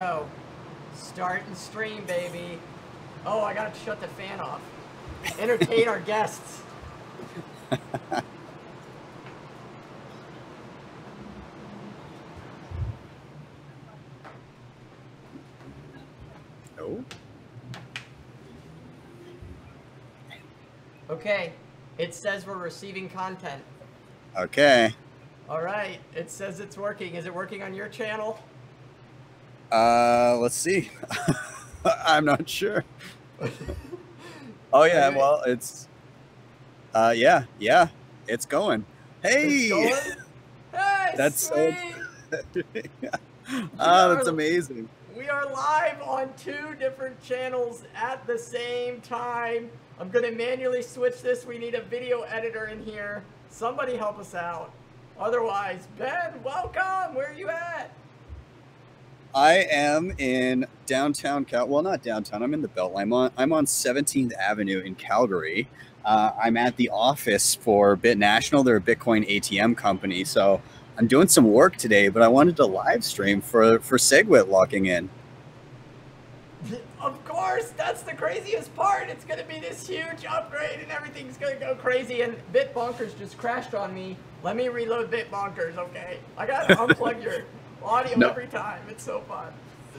go. Start and stream, baby. Oh, I gotta shut the fan off. Entertain our guests. Oh. Okay, it says we're receiving content. Okay. All right, it says it's working. Is it working on your channel? Let's see. I'm not sure. Oh yeah, well it's yeah, it's going. Hey, it's going? Hey, that's sweet. That's amazing. We are live on 2 different channels at the same time. I'm gonna manually switch this. We need a video editor in here. Somebody help us out. Otherwise, Ben, welcome. Where are you at? I am in downtown well, not downtown. I'm in the Beltline. I'm on 17th Avenue in Calgary. I'm at the office for BitNational. They're a Bitcoin ATM company. So I'm doing some work today, but I wanted to live stream for Segwit locking in. Of course, that's the craziest part. It's going to be this huge upgrade and everything's going to go crazy. And BitBonkers just crashed on me. Let me reload BitBonkers, okay? I got to unplug your audio every time. It's so fun.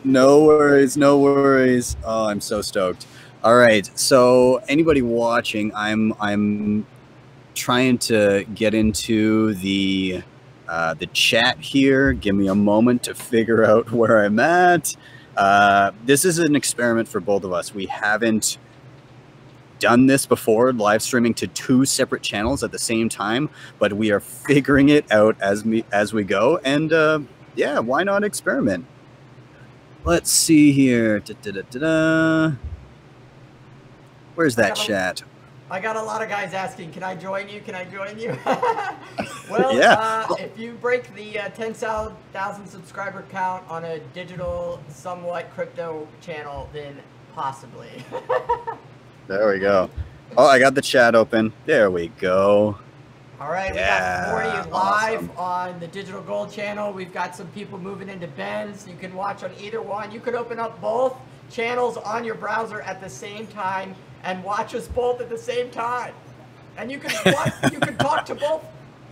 No worries, no worries. Oh, I'm so stoked. All right, so anybody watching, I'm trying to get into the chat here. Give me a moment to figure out where I'm at. This is an experiment for both of us. We haven't done this before, live streaming to 2 separate channels at the same time, but we are figuring it out as we go. And yeah, why not experiment? Let's see here. Where's that chat? I got a lot of guys asking, can I join you? Can I join you? Well, yeah. If you break the 10,000 subscriber count on a digital, somewhat crypto channel, then possibly. There we go. Oh, I got the chat open. There we go. All right, yeah, we got 40 live on the Digital Gold channel. We've got some people moving into Ben's. You can watch on either one. You could open up both channels on your browser at the same time and watch us both at the same time. And you can watch, you can talk to both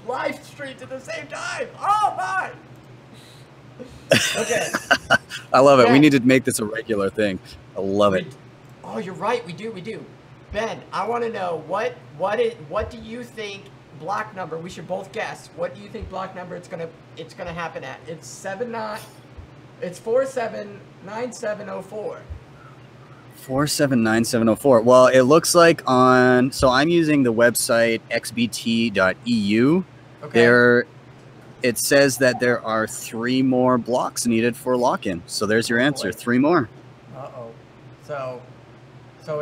live streams at the same time. Oh my! Okay. I love it. Ben, we need to make this a regular thing. I love it. Oh, you're right. We do. Ben, I want to know what do you think block number? We should both guess. What do you think block number it's gonna happen at? It's 479704. 479704. Well, it looks like on, so I'm using the website xbt.eu. Okay. It says that there are 3 more blocks needed for lock-in. So there's your answer. 3 more. Uh-oh. So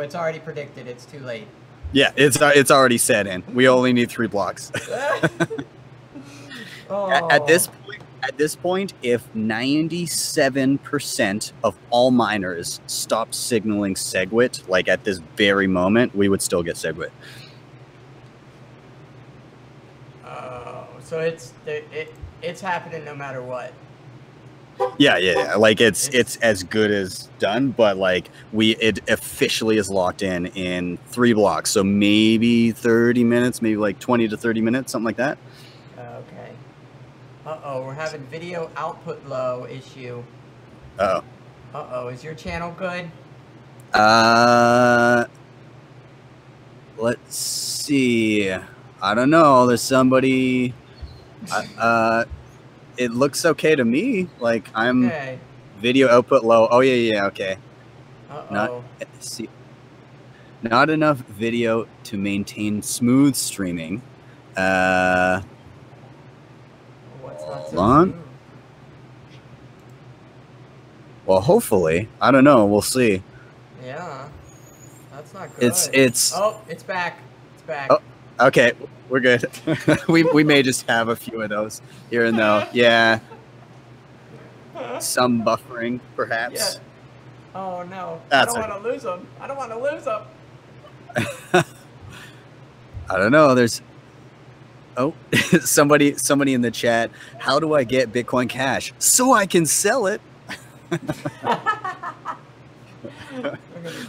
it's already predicted. It's too late. Yeah, it's already set in. We only need 3 blocks. Oh. At this point, if 97% of all miners stopped signaling Segwit, like at this very moment, we would still get Segwit. Oh, so it's happening no matter what. Yeah. Like it's as good as done, but like it officially is locked in 3 blocks. So maybe 30 minutes, maybe like 20 to 30 minutes, something like that. Okay. Uh-oh, we're having video output low issue. Uh-oh. Uh-oh, is your channel good? Let's see. I don't know. There's somebody it looks okay to me. Like I'm okay. Video output low. Oh yeah, okay. Uh-oh. Not enough video to maintain smooth streaming. What's not so hold on. smooth? Well, hopefully. I don't know. We'll see. Yeah. That's not good. It's Oh, it's back. It's back. Oh, okay. We're good. we may just have a few of those here and there. Yeah. Some buffering, perhaps. Yeah. Oh no. That's I don't want to lose them. I don't want to lose them. I don't know. There's somebody in the chat. How do I get Bitcoin Cash so I can sell it?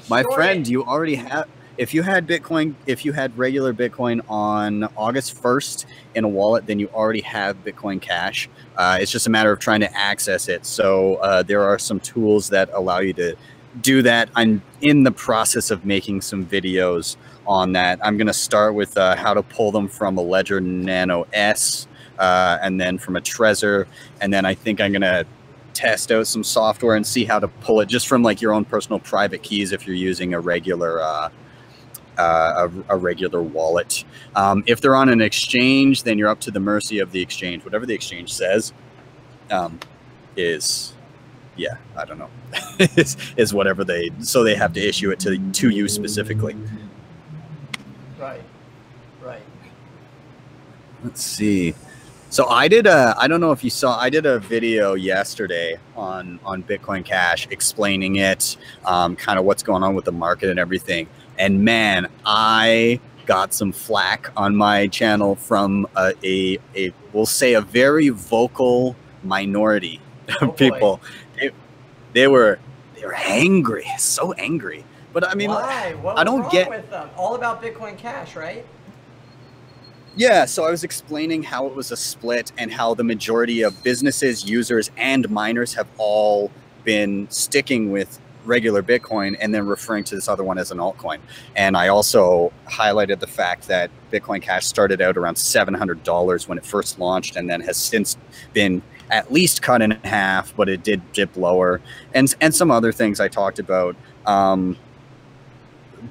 My friend, you already have. If you had Bitcoin, if you had regular Bitcoin on August 1st in a wallet, then you already have Bitcoin Cash. It's just a matter of trying to access it. So there are some tools that allow you to do that. I'm in the process of making some videos on that. I'm going to start with how to pull them from a Ledger Nano S, and then from a Trezor, and then I think I'm going to test out some software and see how to pull it just from like your own personal private keys if you're using a regular regular wallet. If they're on an exchange, then you're up to the mercy of the exchange. Whatever the exchange says is, yeah, I don't know, is whatever they, so they have to issue it to you specifically. Right, right. Let's see. So I did I don't know if you saw, I did a video yesterday on Bitcoin Cash explaining it, kind of what's going on with the market and everything. And man, I got some flack on my channel from a we'll say a very vocal minority of people. They were angry, so angry. But I mean, why? What I don't was get wrong with them? All about Bitcoin Cash, right? Yeah, so I was explaining how it was a split and how the majority of businesses, users, and miners have all been sticking with regular Bitcoin and then referring to this other one as an altcoin. And I also highlighted the fact that Bitcoin Cash started out around $700 when it first launched and then has since been at least cut in half, but it did dip lower. And some other things I talked about.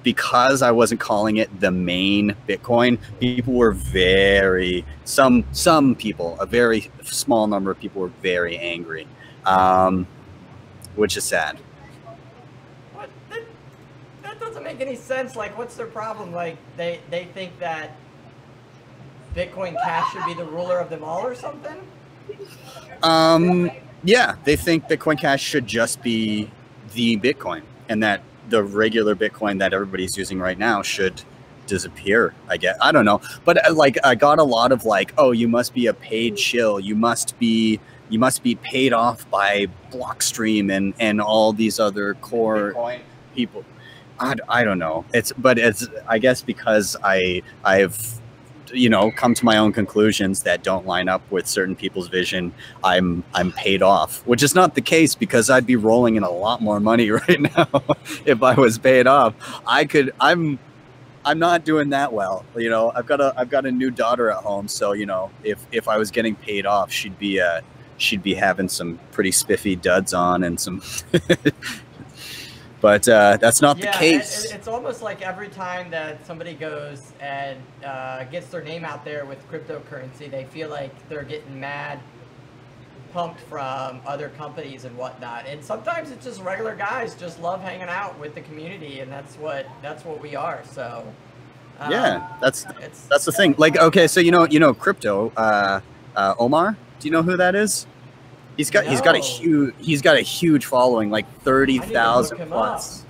Because I wasn't calling it the main Bitcoin, people were very, some people, a very small number of people were very angry, which is sad. What? That doesn't make any sense. Like, what's their problem? Like, they think that Bitcoin Cash should be the ruler of them all or something? Yeah, they think Bitcoin Cash should just be the Bitcoin and that the regular Bitcoin that everybody's using right now should disappear, I guess. I don't know. But like, I got a lot of like, oh, you must be a paid shill. You must be paid off by Blockstream and all these other core Bitcoin people. I don't know. But it's, I guess because I've, you know, come to my own conclusions that don't line up with certain people's vision, I'm paid off, which is not the case because I'd be rolling in a lot more money right now if I was paid off. I'm not doing that well, you know. I've got a new daughter at home, so you know, if I was getting paid off, she'd be having some pretty spiffy duds on and some But that's not the case. It's almost like every time that somebody goes and gets their name out there with cryptocurrency, they feel like they're getting mad pumped from other companies and whatnot. And sometimes it's just regular guys just love hanging out with the community, and that's what we are. So yeah, that's the thing. Like, okay, so you know crypto. Omar, do you know who that is? He's got a huge following, like 30,000 plus.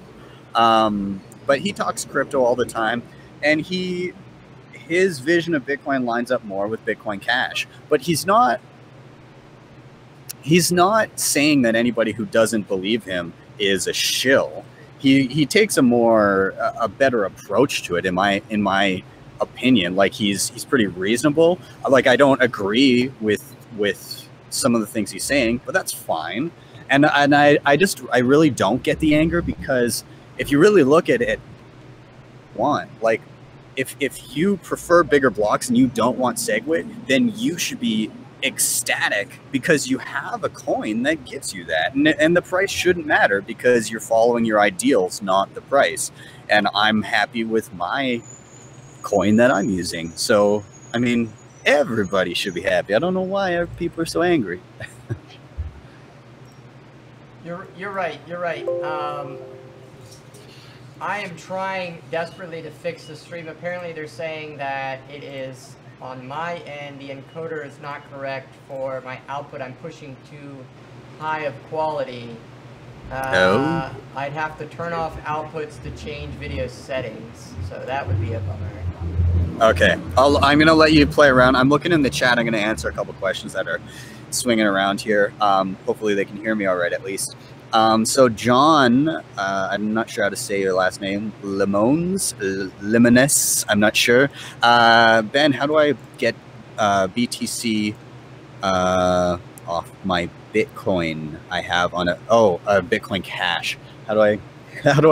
But he talks crypto all the time, and his vision of Bitcoin lines up more with Bitcoin Cash. But he's not saying that anybody who doesn't believe him is a shill. He takes a better approach to it, in my opinion. Like he's pretty reasonable. Like I don't agree with some of the things he's saying, but that's fine. And I really don't get the anger, because if you really look at it, like if you prefer bigger blocks and you don't want Segwit, then you should be ecstatic because you have a coin that gives you that, and the price shouldn't matter because you're following your ideals, not the price. And I'm happy with my coin that I'm using. So I mean, everybody should be happy. I don't know why people are so angry. You're right. You're right. I am trying desperately to fix the stream. Apparently, they're saying that it is on my end. The encoder is not correct for my output. I'm pushing too high of quality. I'd have to turn off outputs to change video settings. So that would be a bummer. Okay, I'm gonna let you play around. I'm looking in the chat. I'm gonna answer a couple questions that are swinging around here. Hopefully they can hear me all right at least. So John, I'm not sure how to say your last name. Lemonis. I'm not sure. Ben, how do I get BTC off my Bitcoin I have on Bitcoin Cash? How do I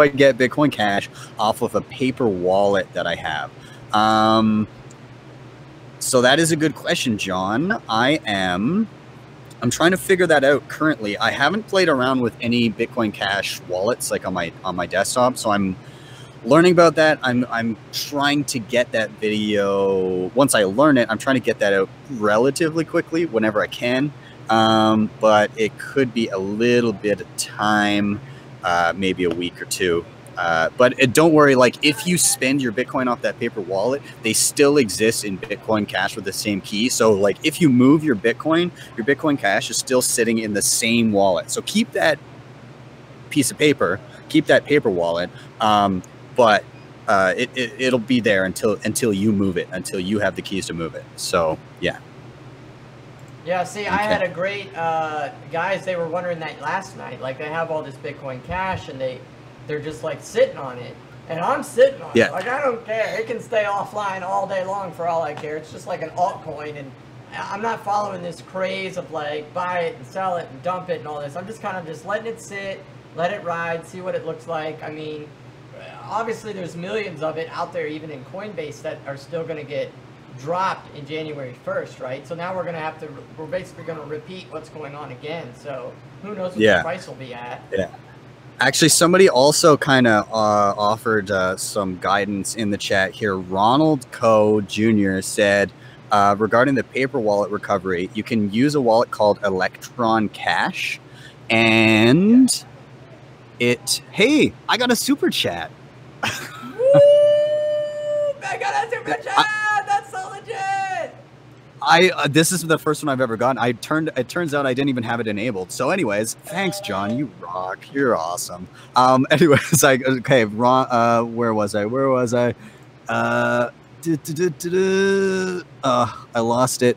get Bitcoin Cash off of a paper wallet that I have? So that is a good question, John. I'm trying to figure that out currently. I haven't played around with any Bitcoin Cash wallets like on my desktop, so I'm learning about that. I'm trying to get that video. Once I learn it, I'm trying to get that out relatively quickly whenever I can. But it could be a little bit of time, maybe a week or two. But don't worry, like if you spend your Bitcoin off that paper wallet, they still exist in Bitcoin Cash with the same key. So like if you move your Bitcoin Cash is still sitting in the same wallet. So keep that piece of paper, keep that paper wallet, but it'll be there until you move it, until you have the keys to move it. So yeah. Yeah, see, okay. I had a great, guys, they were wondering that last night. Like they have all this Bitcoin Cash and they're just like sitting on it, and I'm sitting on it. Like I don't care. It can stay offline all day long for all I care. It's just like an altcoin, and I'm not following this craze of like buy it and sell it and dump it and all this. I'm just kind of just letting it sit, let it ride, see what it looks like. I mean, obviously there's millions of it out there, even in Coinbase, that are still going to get dropped in January 1st, right? So now we're basically going to repeat what's going on again. So who knows what the price will be at. Yeah. Actually, somebody also kind of offered some guidance in the chat here. Ronald Coe Jr. said, regarding the paper wallet recovery, you can use a wallet called Electron Cash, and hey, I got a super chat. Woo! I got a super chat! That's so legit! This is the first one I've ever gotten. It turns out I didn't even have it enabled. So anyways, thanks, John. You rock. You're awesome. Anyways, okay, Ron, where was I? I lost it.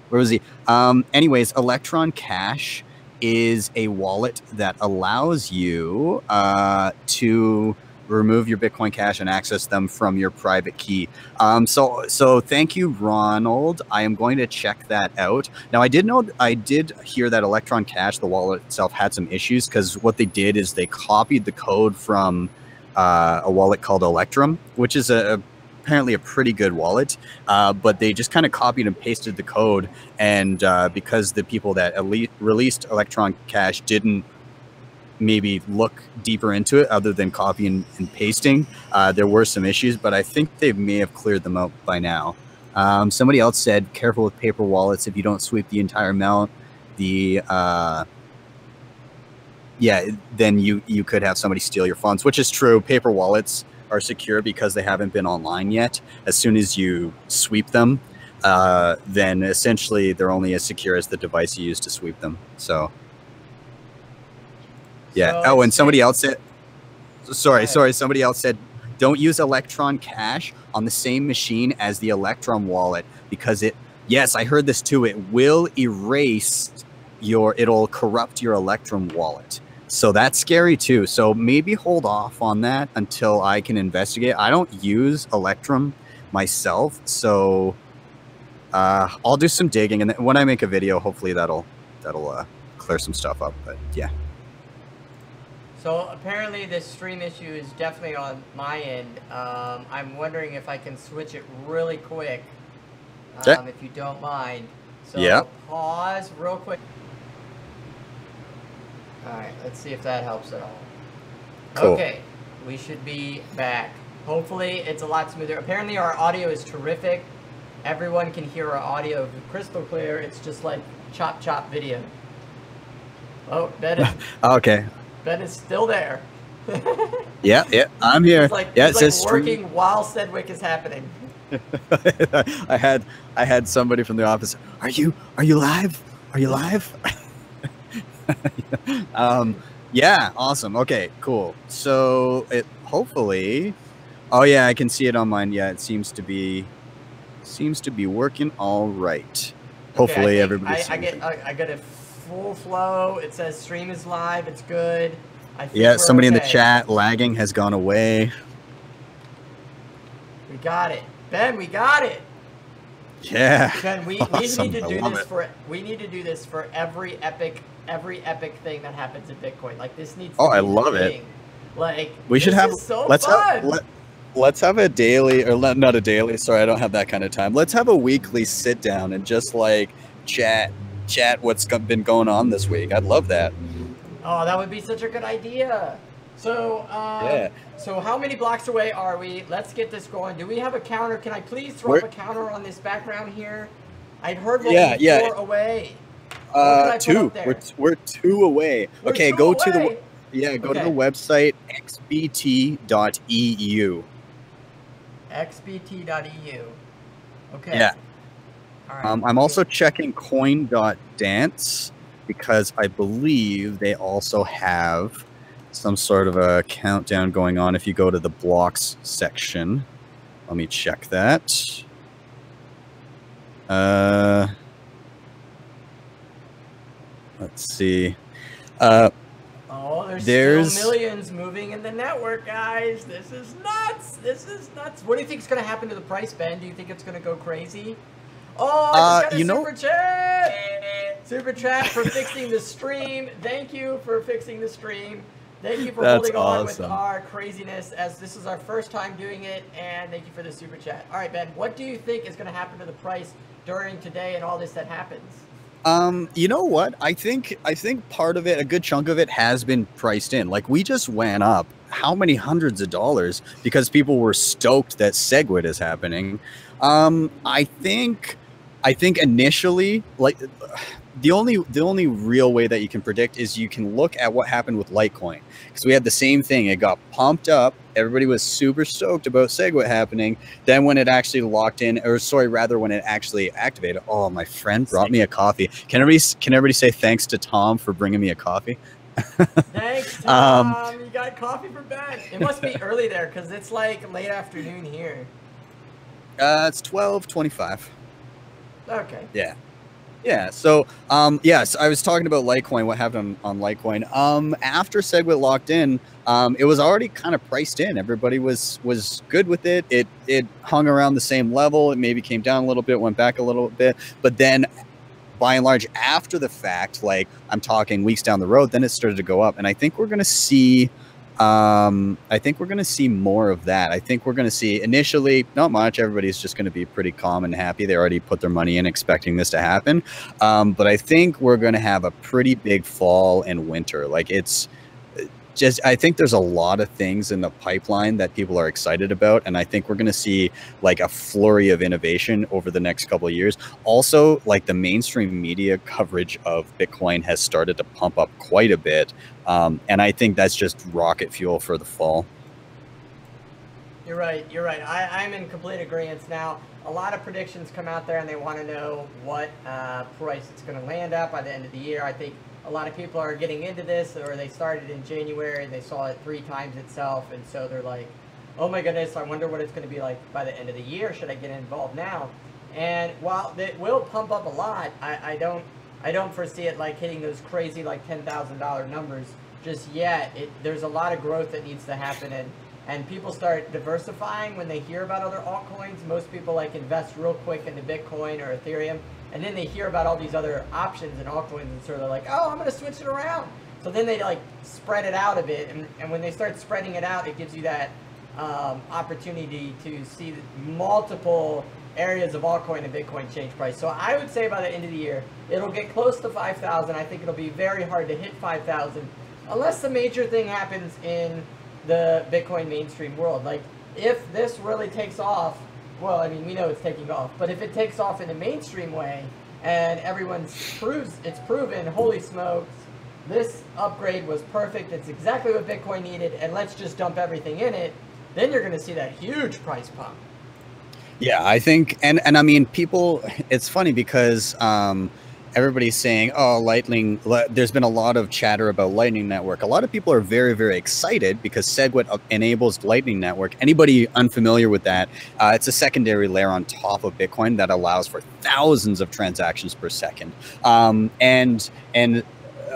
Where was he? Anyways, Electron Cash is a wallet that allows you to remove your Bitcoin Cash and access them from your private key. So thank you, Ronald. I am going to check that out. Now, I did hear that Electron Cash, the wallet itself, had some issues because what they did is they copied the code from a wallet called Electrum, which is apparently a pretty good wallet, but they just kind of copied and pasted the code, and because the people that released Electron Cash didn't maybe look deeper into it other than copying and pasting, there were some issues, but I think they may have cleared them out by now. Somebody else said, careful with paper wallets. If you don't sweep the entire amount, then you could have somebody steal your funds, which is true. Paper wallets are secure because they haven't been online yet. As soon as you sweep them, then essentially they're only as secure as the device you use to sweep them. So yeah. So, and somebody else said, somebody else said, don't use Electron Cash on the same machine as the Electrum wallet because yes, I heard this too. It will it'll corrupt your Electrum wallet. So that's scary too. So maybe hold off on that until I can investigate. I don't use Electrum myself, so I'll do some digging, and when I make a video, hopefully that'll clear some stuff up. But yeah. So apparently this stream issue is definitely on my end. I'm wondering if I can switch it really quick, if you don't mind. So pause real quick. All right, let's see if that helps at all. Cool. Okay, we should be back. Hopefully it's a lot smoother. Apparently our audio is terrific. Everyone can hear our audio crystal clear. It's just like chop video. Oh, Ben is, okay. Ben is still there. Yeah, I'm here. He's like, he's like working while Segwit is happening. I had somebody from the office. Are you live? Are you live? Yeah, Yeah, awesome. Okay, cool. So hopefully Oh yeah, I can see it on mine. Yeah, it seems to be working all right. Hopefully everybody's I get a full flow. It says stream is live. It's good. I think yeah, somebody okay. in the chat, lagging has gone away. We got it. Ben, we got it. Yeah. Ben, we awesome. need to do this for every epic thing that happens in Bitcoin. Like this needs to Oh, be I love thing. it. Like we should have so let's fun. have let's have a daily, or not a daily, sorry, I don't have that kind of time. Let's have a weekly sit down and just like chat what's been going on this week. I'd love that. Oh, that would be such a good idea. So, yeah. So how many blocks away are we? Let's get this going. Do we have a counter? Can I please throw up a counter on this background here? I'd heard we're 4 away. 2. We're 2 away. Okay, go to the website xbt.eu. xbt.eu. Okay. Yeah. All right. I'm also checking coin.dance because I believe they also have some sort of a countdown going on. If you go to the blocks section, let me check that. Let's see. There's still millions moving in the network, guys. This is nuts. This is nuts. What do you think is going to happen to the price, Ben? Do you think it's going to go crazy? Oh, I just got a super chat. Super chat for fixing the stream. Thank you for fixing the stream. Thank you for holding on with our craziness, as this is our first time doing it, and thank you for the super chat. All right, Ben, what do you think is going to happen to the price during today and all this that happens? You know what? I think part of it, a good chunk of it, has been priced in. Like, we just went up how many hundreds of dollars because people were stoked that Segwit is happening. I think initially, like, the only real way that you can predict is you can look at what happened with Litecoin, because we had the same thing. It got pumped up. Everybody was super stoked about Segwit happening. Then when it actually locked in, or sorry, rather when it actually activated, oh, my friend brought me a coffee. Can everybody say thanks to Tom for bringing me a coffee? Thanks, Tom. You got coffee for Ben. It must be early there because it's like late afternoon here. It's 12:25. Okay. Yeah. Yeah. So, yes, I was talking about Litecoin. What happened on Litecoin? After Segwit locked in, it was already kind of priced in. Everybody was good with it. It hung around the same level. It maybe came down a little bit, went back a little bit, but then, by and large, after the fact, like I'm talking weeks down the road, then it started to go up, and I think we're going to see. I think we're going to see more of that. I think we're going to see initially not much. Everybody's just going to be pretty calm and happy. They already put their money in expecting this to happen. But I think we're going to have a pretty big fall and winter. Like, it's just, I think there's a lot of things in the pipeline that people are excited about. And I think we're going to see like a flurry of innovation over the next couple of years. Also, like, the mainstream media coverage of Bitcoin has started to pump up quite a bit. And I think that's just rocket fuel for the fall. You're right. You're right. I'm in complete agreement. Now, a lot of predictions come out there and they want to know what price it's going to land at by the end of the year. I think a lot of people are getting into this, or they started in January, they saw it 3 times itself, and so they're like, oh my goodness, I wonder what it's going to be like by the end of the year. Should I get involved now? And while it will pump up a lot, I don't foresee it like hitting those crazy like $10,000 numbers just yet. There's a lot of growth that needs to happen, and people start diversifying when they hear about other altcoins. Most people like invest real quick into Bitcoin or Ethereum, and then they hear about all these other options and altcoins, and so they're like, oh, I'm going to switch it around. So then they like spread it out a bit, and when they start spreading it out, it gives you that opportunity to see multiple areas of altcoin and Bitcoin change price. So I would say by the end of the year, it'll get close to 5,000. I think it'll be very hard to hit 5,000 unless the major thing happens in the Bitcoin mainstream world. Like, if this really takes off, well, I mean, we know it's taking off, but if it takes off in a mainstream way and it's proven, holy smokes, this upgrade was perfect, it's exactly what Bitcoin needed, and let's just dump everything in it, then you're going to see that huge price pump. Yeah, I think, and I mean, people, it's funny because everybody's saying, oh, Lightning, there's been a lot of chatter about Lightning Network. A lot of people are very, very excited because Segwit enables Lightning Network. Anybody unfamiliar with that, it's a secondary layer on top of Bitcoin that allows for thousands of transactions per second. And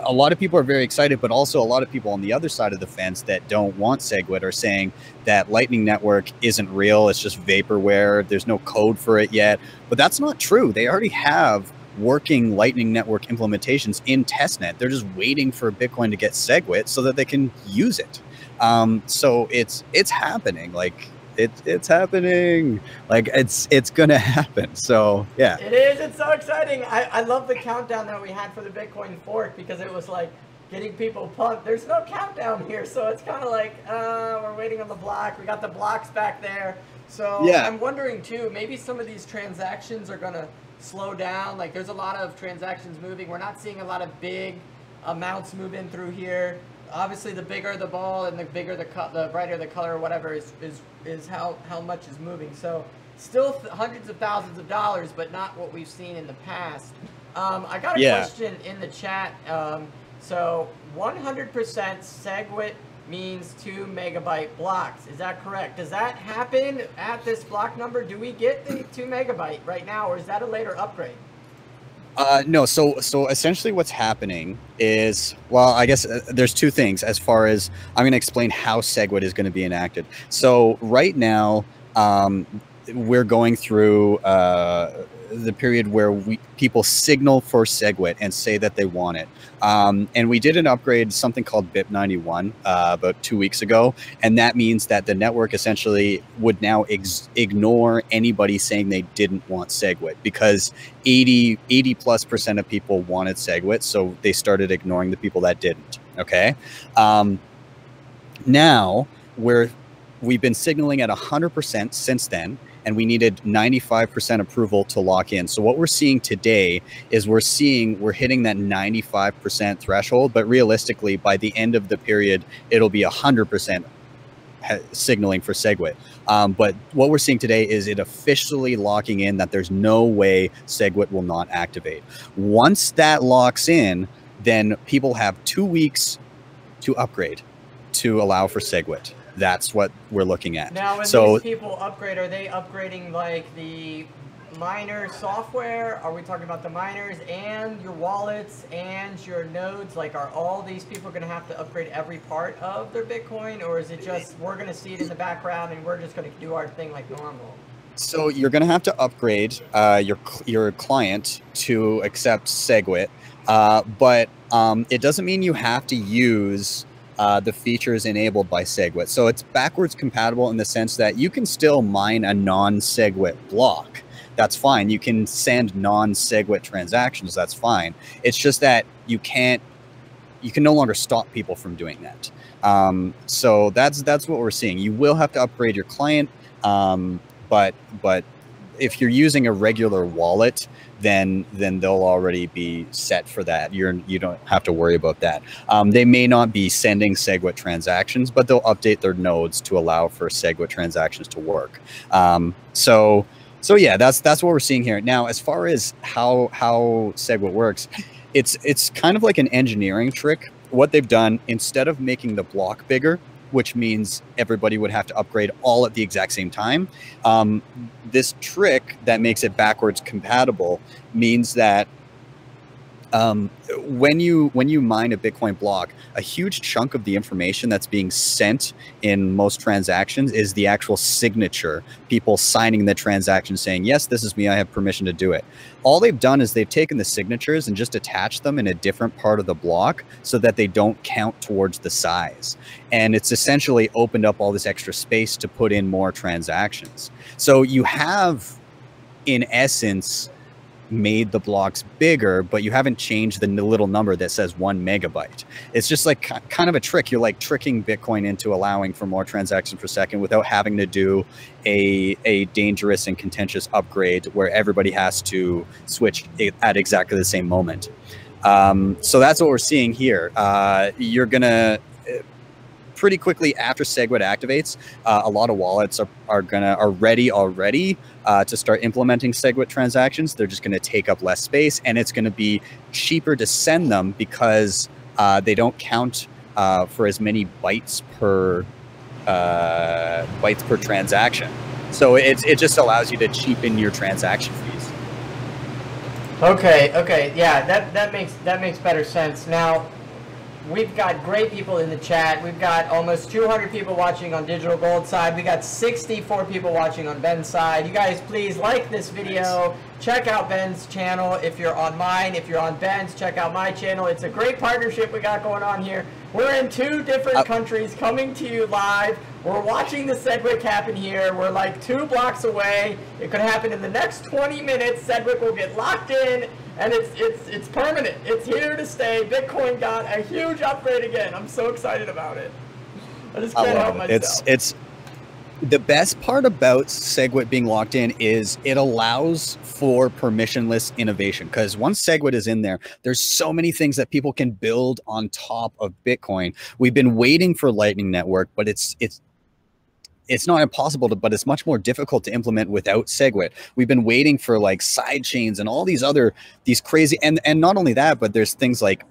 a lot of people are very excited, but also a lot of people on the other side of the fence that don't want Segwit are saying that Lightning Network isn't real. It's just vaporware. There's no code for it yet. But that's not true. They already have working Lightning Network implementations in testnet. They're just waiting for Bitcoin to get Segwit so that they can use it. So it's happening. Like it's happening. Like it's gonna happen. So yeah. It is. It's so exciting. I love the countdown that we had for the Bitcoin fork because it was like getting people pumped. There's no countdown here, so it's kind of like we're waiting on the block. We got the blocks back there. So yeah. I'm wondering too, maybe some of these transactions are gonna slow down. Like there's a lot of transactions moving. We're not seeing a lot of big amounts move in through here. Obviously, the bigger the ball and the bigger the brighter the color or whatever is how much is moving. So still hundreds of thousands of dollars, but not what we've seen in the past. I got a question in the chat. So 100% Segwit means 2 megabyte blocks. Is that correct? Does that happen at this block number? Do we get the 2 megabyte right now, or is that a later upgrade? No, so essentially what's happening is, well, I guess there's two things as far as I'm going to explain how Segwit is going to be enacted. So right now, we're going through the period where people signal for Segwit and say that they want it. And we did an upgrade, something called BIP91 about 2 weeks ago. And that means that the network essentially would now ignore anybody saying they didn't want Segwit because 80+% of people wanted Segwit. So they started ignoring the people that didn't. Okay. Now we've been signaling at 100% since then. And we needed 95% approval to lock in. So what we're seeing today is we're hitting that 95% threshold, but realistically, by the end of the period, it'll be 100% signaling for Segwit. But what we're seeing today is it officially locking in that there's no way Segwit will not activate. Once that locks in, then people have 2 weeks to upgrade to allow for Segwit. That's what we're looking at. Now, when these people upgrade, are they upgrading like the miner software? Are we talking about the miners and your wallets and your nodes? Like, are all these people going to have to upgrade every part of their Bitcoin? Or is it just we're going to see it in the background and we're just going to do our thing like normal? So you're going to have to upgrade your client to accept Segwit. But it doesn't mean you have to use the features enabled by Segwit. So it's backwards compatible in the sense that you can still mine a non-Segwit block. That's fine. You can send non-Segwit transactions. That's fine. It's just that you can no longer stop people from doing that. So that's what we're seeing. You will have to upgrade your client, but if you're using a regular wallet, then they'll already be set for that. You don't have to worry about that. They may not be sending Segwit transactions, but they'll update their nodes to allow for Segwit transactions to work. So yeah, that's what we're seeing here. Now, as far as how Segwit works, it's kind of like an engineering trick. What they've done, instead of making the block bigger, which means everybody would have to upgrade all at the exact same time. This trick that makes it backwards compatible means that when you mine a Bitcoin block, a huge chunk of the information that's being sent in most transactions is the actual signature, people signing the transaction saying, yes, this is me, I have permission to do it. All they've done is they've taken the signatures and just attached them in a different part of the block so that they don't count towards the size. And it's essentially opened up all this extra space to put in more transactions. So you have, in essence, made the blocks bigger, but you haven't changed the little number that says 1 megabyte. It's just like kind of a trick. You're like tricking Bitcoin into allowing for more transactions per second without having to do a dangerous and contentious upgrade where everybody has to switch at exactly the same moment. So that's what we're seeing here. You're gonna pretty quickly after Segwit activates, a lot of wallets are ready already to start implementing Segwit transactions. They're just going to take up less space, and it's going to be cheaper to send them because they don't count for as many bytes per transaction. So it just allows you to cheapen your transaction fees. Okay, yeah, that makes better sense. Now, we've got great people in the chat. We've got almost 200 people watching on Digital Gold side. We got 64 people watching on Ben's side. You guys, please like this video. Check out Ben's channel if you're on mine. If you're on Ben's, check out my channel. It's a great partnership we got going on here. We're in 2 different countries coming to you live. We're watching the Segwit happen here. We're like 2 blocks away. It could happen in the next 20 minutes. Segwit will get locked in, and it's permanent. It's here to stay. Bitcoin got a huge upgrade again. I'm so excited about it. I just can't help myself. It's the best part about Segwit being locked in is it allows for permissionless innovation, because once Segwit is in there, there's so many things that people can build on top of Bitcoin. We've been waiting for Lightning Network, but it's not impossible to, but it's much more difficult to implement without Segwit. We've been waiting for like side chains and all these crazy, and not only that, but there's things like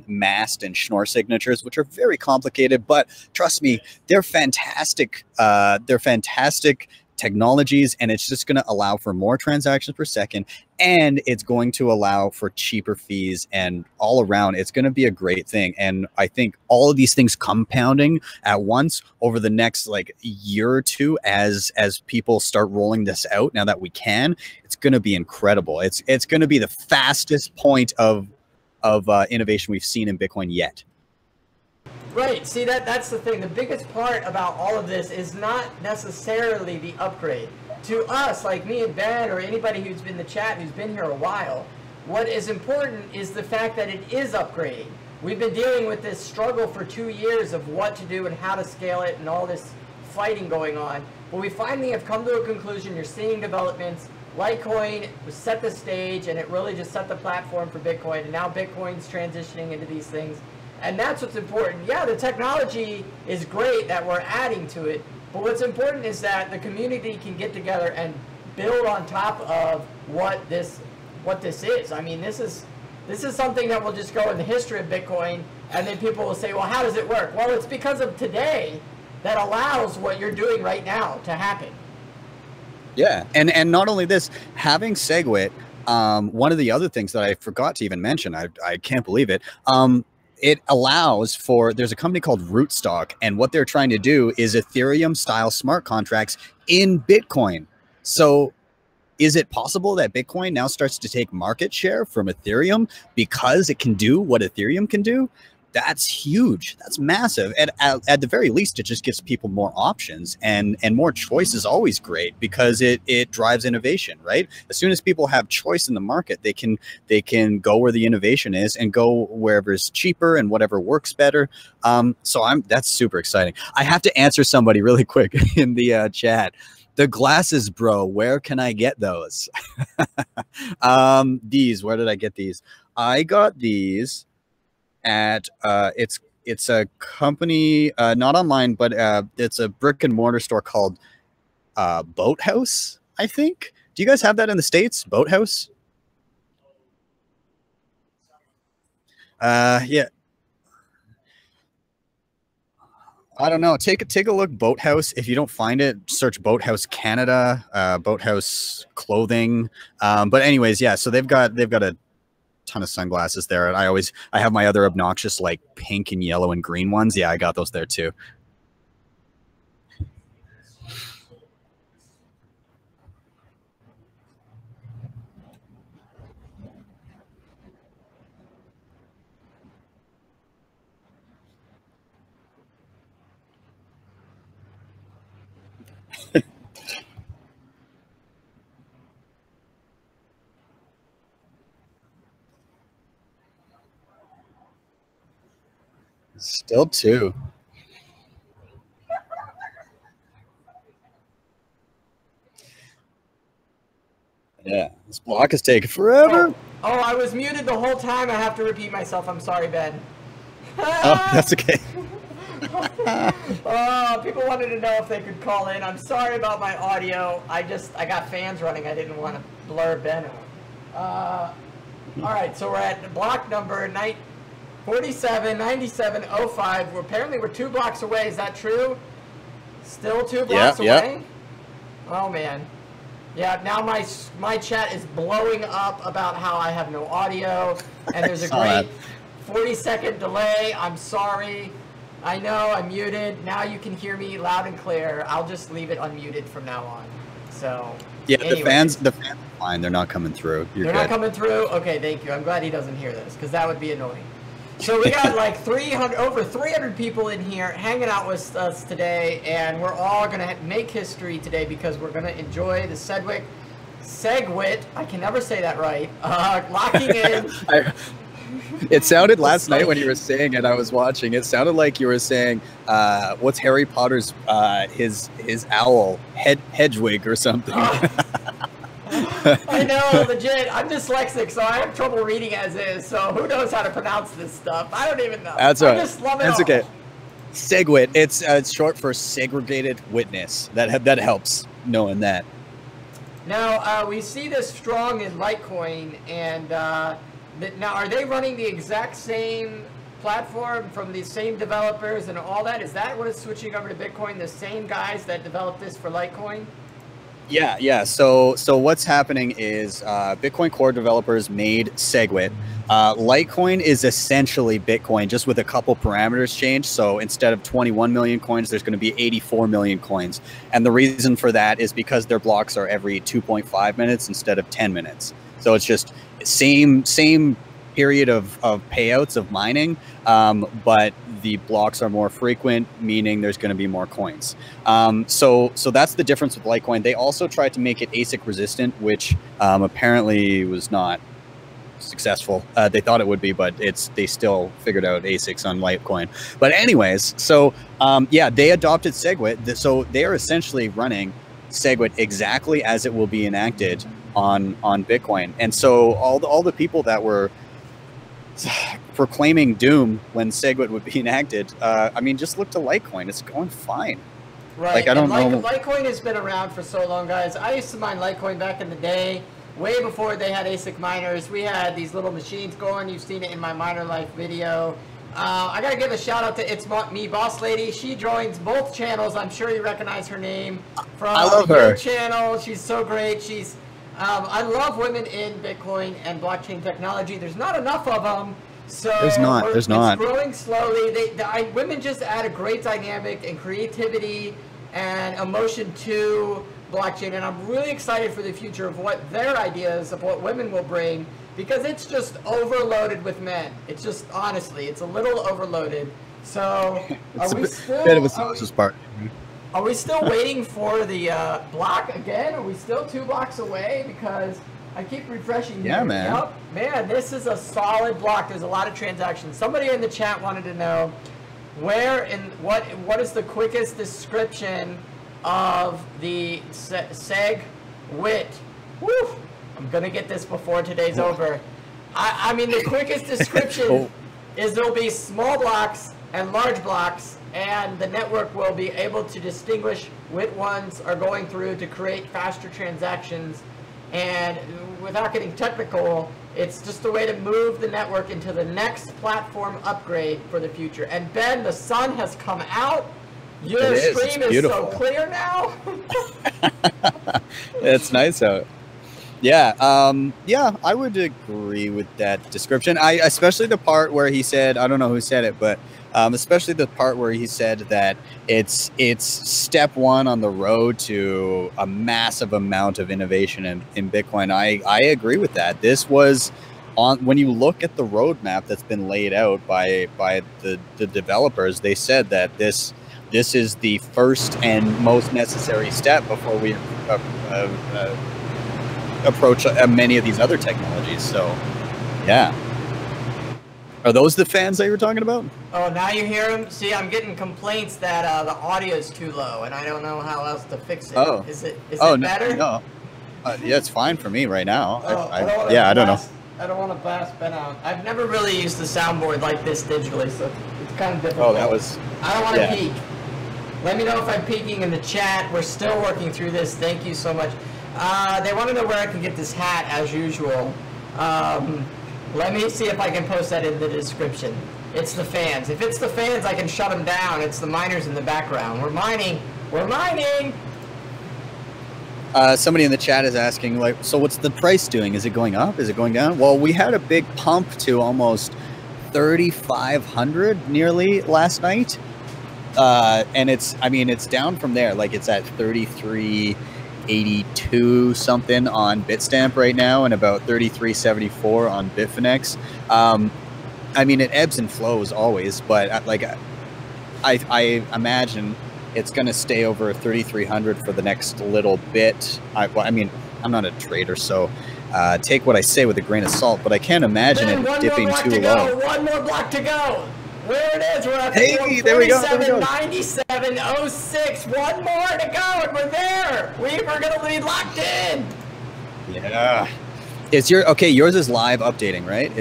mast and Schnorr signatures, which are very complicated, but trust me, they're fantastic. They're fantastic technologies, and it's just going to allow for more transactions per second, and it's going to allow for cheaper fees, and all around it's going to be a great thing. And I think all of these things compounding at once over the next like year or two as people start rolling this out, now that we can, it's going to be incredible. It's going to be the fastest point of innovation we've seen in Bitcoin yet. Right. See, that's the thing. The biggest part about all of this is not necessarily the upgrade. To us, like me and Ben, or anybody who's been in the chat who's been here a while, what is important is the fact that it is upgrading. We've been dealing with this struggle for 2 years of what to do and how to scale it and all this fighting going on. But we finally have come to a conclusion. You're seeing developments. Litecoin set the stage, and it really just set the platform for Bitcoin. And now Bitcoin's transitioning into these things. And that's what's important. Yeah, the technology is great that we're adding to it, but what's important is that the community can get together and build on top of what this is. I mean, this is something that will just go in the history of Bitcoin, and then people will say, well, how does it work? Well, it's because of today that allows what you're doing right now to happen. Yeah, and not only this, having Segwit, one of the other things that I forgot to even mention, I can't believe it, it allows for, there's a company called Rootstock, and what they're trying to do is Ethereum style smart contracts in Bitcoin. So is it possible that Bitcoin now starts to take market share from Ethereum because it can do what Ethereum can do? That's huge. That's massive. At the very least, it just gives people more options, and more choice is always great because it drives innovation, right? As soon as people have choice in the market, they can go where the innovation is and go wherever is cheaper and whatever works better. So that's super exciting. I have to answer somebody really quick in the chat. The glasses, bro, where can I get those? These, where did I get these? I got these at it's a company, not online, but it's a brick and mortar store called Boathouse, I think. Do you guys have that in the States? Boathouse? Yeah. I don't know. Take a look. Boathouse. If you don't find it, search Boathouse Canada, Boathouse clothing. But anyways, yeah. So they've got a ton of sunglasses there, and I have my other obnoxious like pink and yellow and green ones. Yeah, I got those there too. Still two. Yeah, this block is taking forever. Oh, I was muted the whole time. I have to repeat myself. I'm sorry, Ben. Oh, that's okay. People wanted to know if they could call in. I'm sorry about my audio. I got fans running. I didn't want to blur Ben out. All right, so we're at block number 479705. Apparently we're 2 blocks away. Is that true? Still 2 blocks away? Oh, man. Yeah, now my chat is blowing up about how I have no audio, and there's a great 40-second delay. I'm sorry. I know I'm muted. Now you can hear me loud and clear. I'll just leave it unmuted from now on. So yeah, the fans are fine. They're not coming through. They're not coming through? Okay, thank you. I'm glad he doesn't hear this, because that would be annoying. So we got like over 300 people in here hanging out with us today, and we're all going to make history today because we're going to enjoy the Segwit, I can never say that right, locking in. It sounded last night when you were saying it, I was watching, it sounded like you were saying, what's Harry Potter's, his owl, Hedwig or something. I know, legit. I'm dyslexic, so I have trouble reading as is. So who knows how to pronounce this stuff? I don't even know. That's all right. I just love it. That's okay. Segwit. It's short for segregated witness. That helps knowing that. Now we see this strong in Litecoin, and now are they running the exact same platform from the same developers and all that? Is that what is switching over to Bitcoin? The same guys that developed this for Litecoin? Yeah. So what's happening is Bitcoin Core developers made Segwit. Litecoin is essentially Bitcoin, just with a couple parameters changed. So instead of 21 million coins, there's going to be 84 million coins. And the reason for that is because their blocks are every 2.5 minutes instead of 10 minutes. So it's just same period of payouts of mining, but the blocks are more frequent, meaning there's going to be more coins. So that's the difference with Litecoin. They also tried to make it ASIC resistant, which apparently was not successful. They thought it would be, but they still figured out ASICs on Litecoin. But anyways, so yeah, they adopted Segwit. So they are essentially running Segwit exactly as it will be enacted on Bitcoin. And so all the people that were proclaiming doom when Segwit would be enacted, I mean, just look to Litecoin. It's going fine. Right. Like, I don't know. Litecoin has been around for so long, guys. I used to mine Litecoin back in the day, way before they had ASIC miners. We had these little machines going. You've seen it in my Miner Life video. I got to give a shout out to It's Me Boss Lady. She joins both channels. I'm sure you recognize her name from I love her channel. She's so great. I love women in Bitcoin and blockchain technology. There's not enough of them. So there's not. It's growing slowly. Women just add a great dynamic and creativity and emotion to blockchain, and I'm really excited for the future of what their ideas of what women will bring, because it's just overloaded with men. It's just, honestly, it's a little overloaded. So are we still waiting for the block again? Are we still 2 blocks away? Because I keep refreshing here. Yeah, man. Yep. Man, this is a solid block. There's a lot of transactions. Somebody in the chat wanted to know what is the quickest description of the Segwit. Woo! I'm gonna get this before today's over. I mean, the quickest description is there'll be small blocks and large blocks, and the network will be able to distinguish which ones are going through to create faster transactions. And without getting technical, it's just a way to move the network into the next platform upgrade for the future. And Ben, the sun has come out. Your stream is so clear now. It's nice out. Yeah, yeah, I would agree with that description. Especially the part where he said, I don't know who said it, but especially the part where he said that it's step one on the road to a massive amount of innovation in Bitcoin. I agree with that. This was when you look at the roadmap that's been laid out by the developers, they said that this is the first and most necessary step before we approach many of these other technologies. So, yeah. Are those the fans that you were talking about? Oh, now you hear them? See, I'm getting complaints that the audio is too low, and I don't know how else to fix it. Oh. Is it better? No. Yeah, it's fine for me right now. I don't know. I don't want to blast Ben out. I've never really used the soundboard like this digitally, so it's kind of difficult. Oh, that was... I don't want to peek. Let me know if I'm peeking in the chat. We're still working through this. Thank you so much. They want to know where I can get this hat, as usual. Let me see if I can post that in the description. It's the fans. If it's the fans, I can shut them down. It's the miners in the background. We're mining. We're mining! Somebody in the chat is asking, like, so what's the price doing? Is it going up? Is it going down? Well, we had a big pump to almost 3,500 nearly last night. And it's, I mean, it's down from there. Like, it's at 33.82 something on Bitstamp right now and about 33.74 on Bitfinex. I mean, it ebbs and flows always, but like, I imagine it's going to stay over 3,300 for the next little bit. I mean, I'm not a trader, so take what I say with a grain of salt, but I can't imagine it dipping too low. One more block to go. Where it is, we're at 47.97.06. One more to go, and we're there. We're going to be locked in. Yeah. It's yours is live updating, right?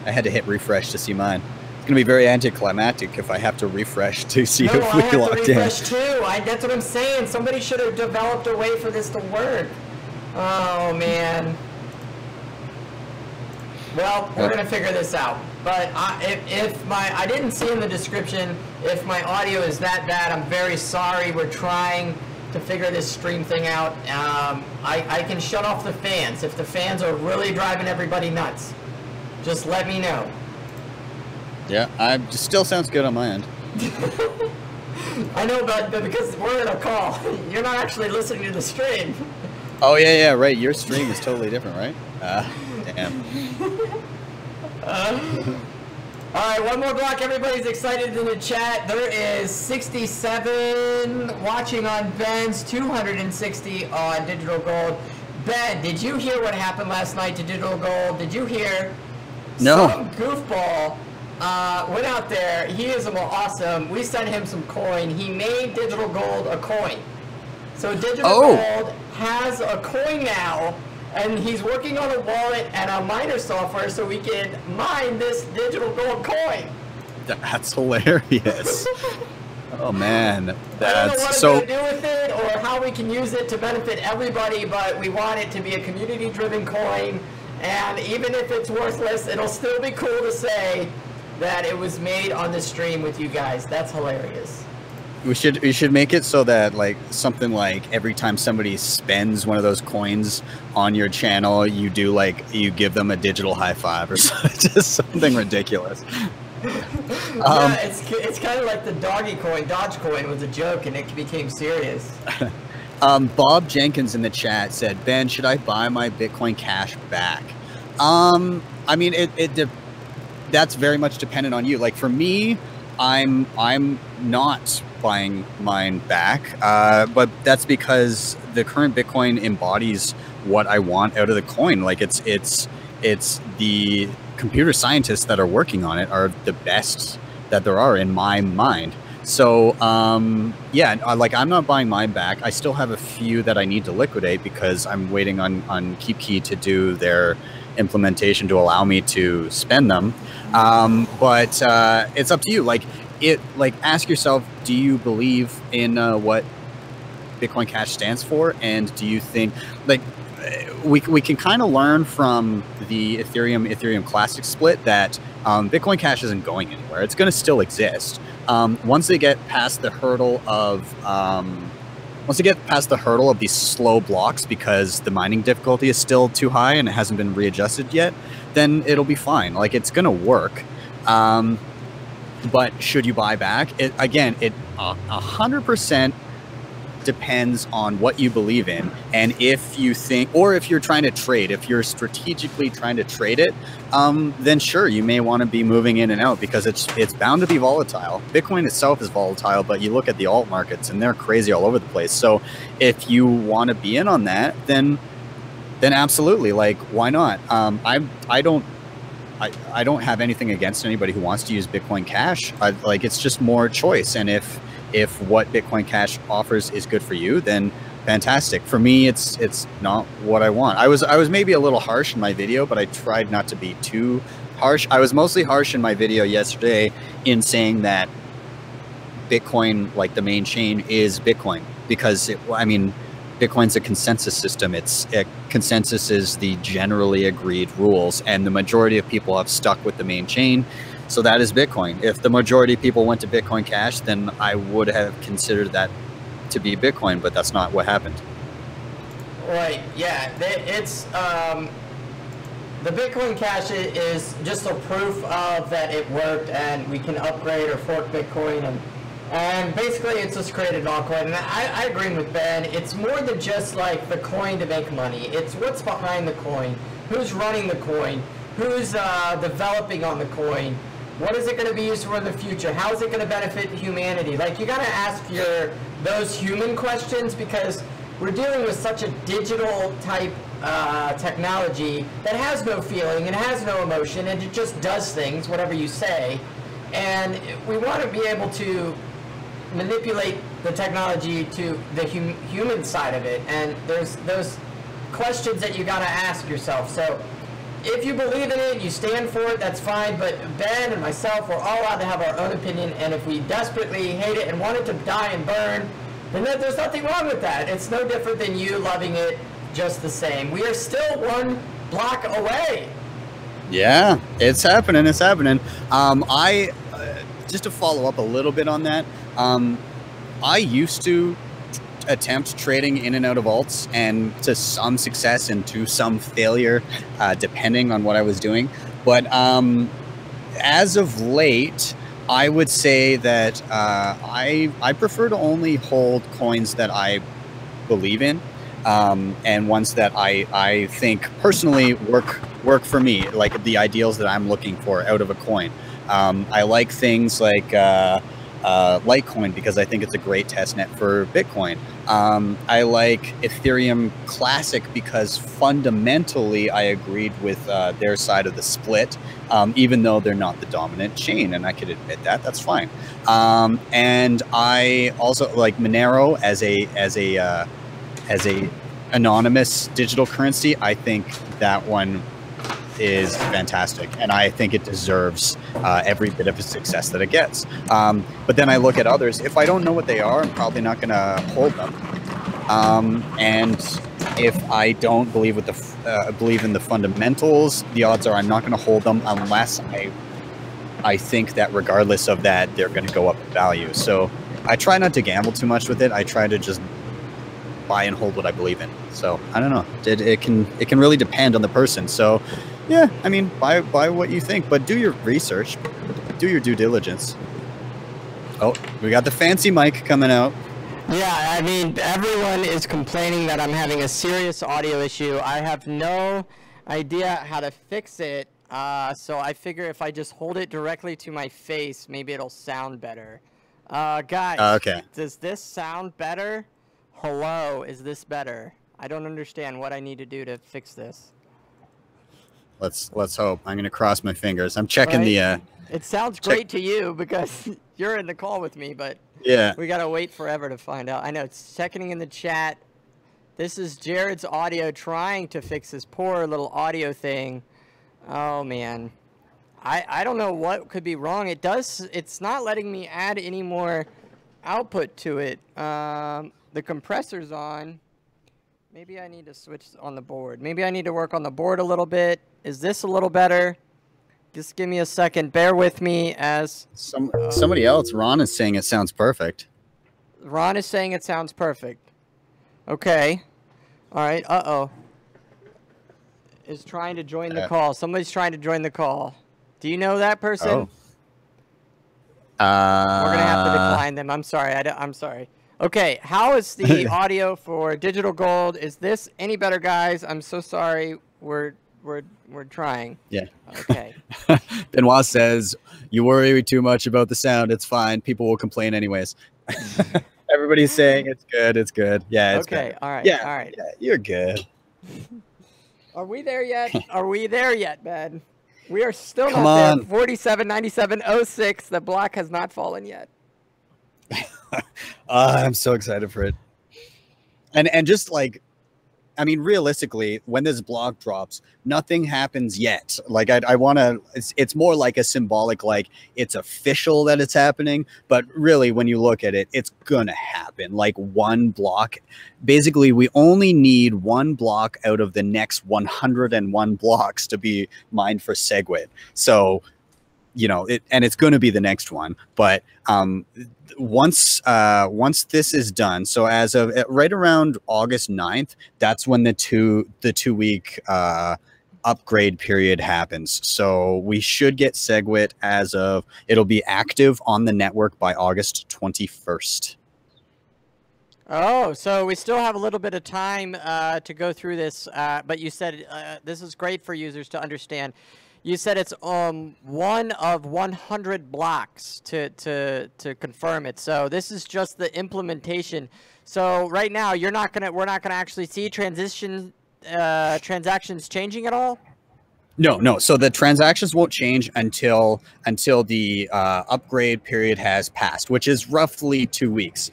I had to hit refresh to see mine. It's going to be very anticlimactic if I have to refresh to see if we locked in. No, I have to refresh too. That's what I'm saying. Somebody should have developed a way for this to work. Oh, man. Well, we're going to figure this out. But I didn't see in the description, if my audio is that bad, I'm very sorry. We're trying to figure this stream thing out. I can shut off the fans if the fans are really driving everybody nuts. Just let me know. Yeah, it still sounds good on my end. I know, but because we're in a call, you're not actually listening to the stream. Oh, yeah, right. Your stream is totally different, right? Damn. All right, one more block. Everybody's excited in the chat. There is 67 watching on Ben's, 260 on Digital Gold. Ben, did you hear what happened last night to Digital Gold? Did you hear? No. Some goofball went out there. He is awesome. We sent him some coin. He made Digital Gold a coin. So Digital Gold has a coin now, and he's working on a wallet and a miner software so we can mine this Digital Gold coin. That's hilarious. Oh man, I don't know what I'm going to do with it or how we can use it to benefit everybody, but we want it to be a community-driven coin. And even if it's worthless, it'll still be cool to say that it was made on the stream with you guys. That's hilarious. We should make it so that like something like every time somebody spends one of those coins on your channel, you give them a digital high five or something, just something ridiculous. Yeah, it's kind of like the Dogecoin was a joke and it became serious. Bob Jenkins in the chat said, Ben, should I buy my Bitcoin Cash back? I mean, that's very much dependent on you. Like for me, I'm not buying mine back, but that's because the current Bitcoin embodies what I want out of the coin. Like it's the computer scientists that are working on it are the best that there are in my mind. So yeah, like I'm not buying mine back. I still have a few that I need to liquidate because I'm waiting on KeepKey to do their implementation to allow me to spend them. But it's up to you. Like ask yourself, do you believe in what Bitcoin Cash stands for? And do you think like we can kind of learn from the Ethereum Classic split that Bitcoin Cash isn't going anywhere. It's going to still exist. Once they get past the hurdle of these slow blocks because the mining difficulty is still too high and it hasn't been readjusted yet, then it'll be fine. Like it's going to work. But should you buy back? It 100% depends on what you believe in, and if you think, or if you're trying to trade, if you're strategically trying to trade it, then sure, you may want to be moving in and out because it's bound to be volatile. Bitcoin itself is volatile, but you look at the alt markets and they're crazy all over the place. So if you want to be in on that, then absolutely, like why not? I don't have anything against anybody who wants to use Bitcoin Cash. Like it's just more choice, and if what Bitcoin Cash offers is good for you, then fantastic. For me, it's not what I want. I was maybe a little harsh in my video, but I tried not to be too harsh. I was mostly harsh in my video yesterday in saying that Bitcoin, like the main chain, is Bitcoin because Bitcoin's a consensus system. Consensus is the generally agreed rules, and the majority of people have stuck with the main chain. So that is Bitcoin. If the majority of people went to Bitcoin Cash, then I would have considered that to be Bitcoin, but that's not what happened. Right. Yeah. It's the Bitcoin Cash is just a proof of that it worked, and we can upgrade or fork Bitcoin, and basically it's just created an altcoin. And I agree with Ben. It's more than just like the coin to make money. It's what's behind the coin, who's running the coin, who's developing on the coin, what is it going to be used for in the future, how is it going to benefit humanity. Like, you got to ask those human questions, because we're dealing with such a digital type technology that has no feeling and has no emotion, and it just does things whatever you say. And we want to be able to manipulate the technology to the human side of it, and there's those questions that you got to ask yourself. So if you believe in it, you stand for it, that's fine, but Ben and myself, we're all allowed to have our own opinion, and if we desperately hate it and want it to die and burn, then there's nothing wrong with that. It's no different than you loving it just the same. We are still one block away. Yeah, it's happening. It's happening. Just to follow up a little bit on that, I used to attempt trading in and out of alts, and to some success and to some failure, depending on what I was doing. But as of late, I would say that I prefer to only hold coins that I believe in, and ones that I think personally work for me, like the ideals that I'm looking for out of a coin. I like things like Litecoin because I think it's a great testnet for Bitcoin. I like Ethereum Classic because fundamentally I agreed with their side of the split, even though they're not the dominant chain, and I could admit that. That's fine. And I also like Monero as a anonymous digital currency. I think that one is fantastic, and I think it deserves every bit of success that it gets. But then I look at others. If I don't know what they are, I'm probably not going to hold them. And if I don't believe in the fundamentals, the odds are I'm not going to hold them unless I think that regardless of that, they're going to go up in value. So I try not to gamble too much with it. I try to just buy and hold what I believe in. So I don't know. It can really depend on the person. So yeah, I mean, buy what you think, but do your research, do your due diligence. Oh, we got the fancy mic coming out. Yeah, I mean, everyone is complaining that I'm having a serious audio issue. I have no idea how to fix it, so I figure if I just hold it directly to my face, maybe it'll sound better. Guys, okay. Does this sound better? Hello, is this better? I don't understand what I need to do to fix this. Let's hope. I'm gonna cross my fingers. I'm checking the. It sounds great to you because you're in the call with me, but yeah, we gotta wait forever to find out. I know it's checking in the chat. This is Jared's audio trying to fix his poor little audio thing. Oh man, I don't know what could be wrong. It's not letting me add any more output to it. The compressor's on. Maybe I need to switch on the board. Maybe I need to work on the board a little bit. Is this a little better? Just give me a second. Bear with me as... Somebody else, Ron, is saying it sounds perfect. Ron is saying it sounds perfect. Okay. All right. Uh-oh. Is trying to join the call. Somebody's trying to join the call. Do you know that person? Oh. We're going to have to decline them. I'm sorry. I'm sorry. Okay, how is the audio for Digital Gold? Is this any better, guys? I'm so sorry. We're trying. Yeah. Okay. Benoit says, you worry too much about the sound. It's fine. People will complain anyways. Everybody's saying it's good. It's good. Yeah, it's okay. Good. All right. Yeah, all right. Yeah, you're good. Are we there yet? Are we there yet, Ben? We are still not there. 479706. The block has not fallen yet. I'm so excited for it. And just like I mean, realistically, when this block drops, nothing happens yet. Like I want to, it's more like a symbolic, like it's official that it's happening. But really, when you look at it, it's going to happen. Like one block, basically, we only need one block out of the next 101 blocks to be mined for Segwit. So, you know, it's going to be the next one. But once this is done, so as of right around August 9th, that's when the two week upgrade period happens. So we should get Segwit as of, it'll be active on the network by August 21st. Oh, so we still have a little bit of time to go through this, but you said this is great for users to understand. You said it's one of 100 blocks to confirm it. So this is just the implementation. So right now we're not gonna actually see transactions changing at all. No. So the transactions won't change until the upgrade period has passed, which is roughly 2 weeks.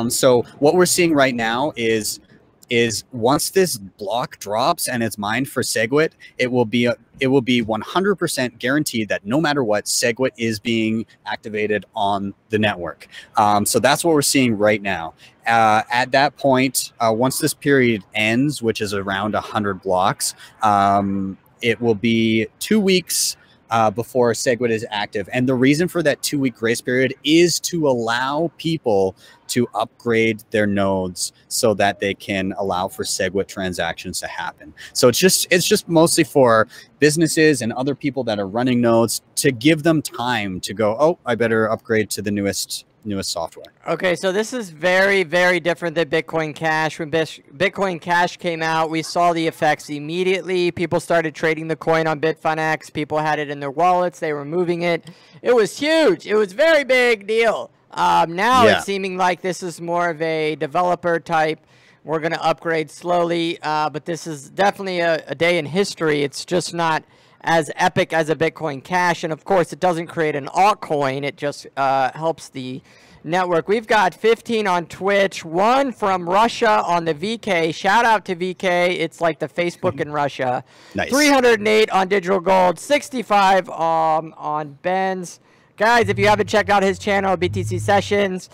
So what we're seeing right now is once this block drops and it's mined for Segwit, it will be 100% guaranteed that no matter what, Segwit is being activated on the network. So that's what we're seeing right now. At that point, once this period ends, which is around 100 blocks, it will be 2 weeks before Segwit is active. And the reason for that 2 week grace period is to allow people to upgrade their nodes so that they can allow for Segwit transactions to happen. So it's just mostly for businesses and other people that are running nodes to give them time to go, oh, I better upgrade to the newest software. Okay, so this is very, very different than Bitcoin Cash. When Bitcoin Cash came out, we saw the effects immediately. People started trading the coin on Bitfinex. People had it in their wallets. They were moving it. It was huge. It was a very big deal. Now it's seeming like this is more of a developer type. We're going to upgrade slowly, but this is definitely a day in history. It's just not as epic as a Bitcoin Cash. And of course, it doesn't create an altcoin. It just helps the network. We've got 15 on Twitch, 1 from Russia on the VK. Shout out to VK. It's like the Facebook in Russia. Nice. 308 on Digital Gold, 65 on Ben's. Guys, if you haven't checked out his channel, BTC Sessions,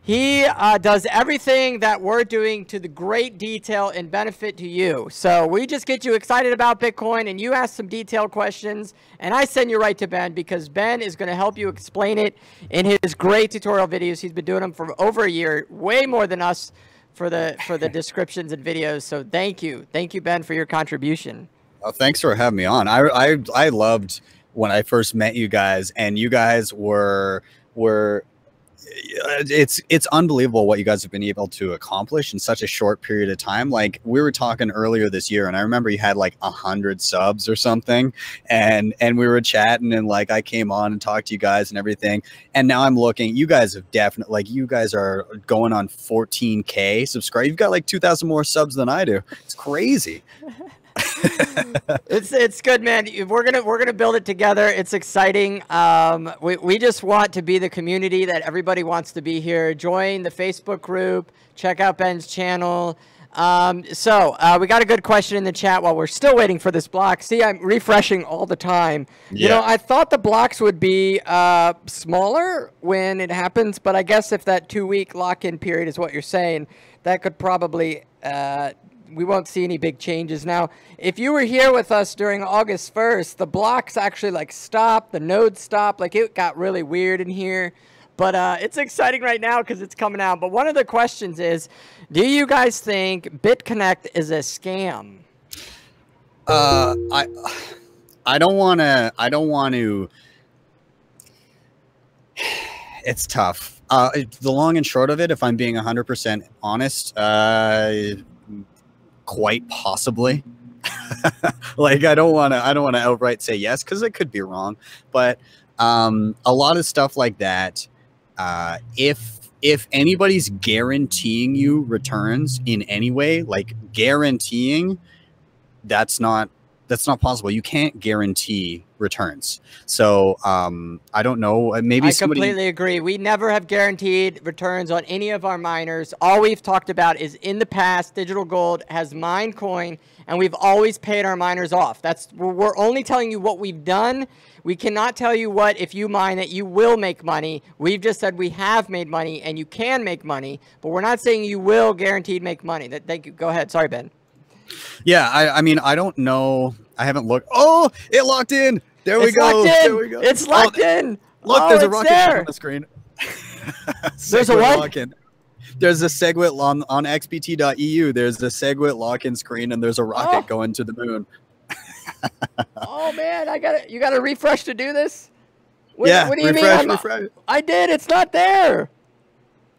he does everything that we're doing to the great detail and benefit to you. So we just get you excited about Bitcoin, and you ask some detailed questions, and I send you right to Ben, because Ben is going to help you explain it in his great tutorial videos. He's been doing them for over a year, way more than us for the descriptions and videos. So thank you, Ben, for your contribution. Well, thanks for having me on. I loved when I first met you guys, and you guys were it's unbelievable what you guys have been able to accomplish in such a short period of time. Like, we were talking earlier this year, and I remember you had like 100 subs or something, and we were chatting, and like I came on and talked to you guys and everything, and now I'm looking, you guys have definitely, like, you guys are going on 14K subscribers. You've got like 2,000 more subs than I do. It's crazy. It's good, man. We're gonna build it together. It's exciting. We just want to be the community that everybody wants to be here. Join the Facebook group. Check out Ben's channel. So we got a good question in the chat while we're still waiting for this block. See, I'm refreshing all the time. Yeah. You know, I thought the blocks would be smaller when it happens, but I guess if that 2 week lock-in period is what you're saying, that could probably we won't see any big changes. Now, if you were here with us during August 1st, the blocks actually like stopped, the nodes stopped, like it got really weird in here. But it's exciting right now because it's coming out. But one of the questions is, do you guys think BitConnect is a scam? I don't want to. It's tough. The long and short of it, if I'm being 100% honest, quite possibly. Like, I don't want to outright say yes, because it could be wrong. But a lot of stuff like that, if anybody's guaranteeing you returns in any way, like guaranteeing, that's not that's not possible. You can't guarantee returns. So I don't know. Maybe I completely agree. We never have guaranteed returns on any of our miners. All we've talked about is in the past, Digital Gold has mined coin, and we've always paid our miners off. We're only telling you what we've done. We cannot tell you what, if you mine it, you will make money. We've just said we have made money and you can make money, but we're not saying you will guaranteed make money. Thank you. Go ahead. Sorry, Ben. Yeah, I mean, I don't know. I haven't looked. Oh, it locked in. There we go. Locked in. There we go. It's locked in. Look, there's a rocket ship on the screen. There's a what? Lock-in. There's a Segwit on xbt.eu. There's a Segwit lock-in screen, and there's a rocket going to the moon. Oh man, you gotta refresh to do this. What do you refresh, mean? refresh. I did. It's not there.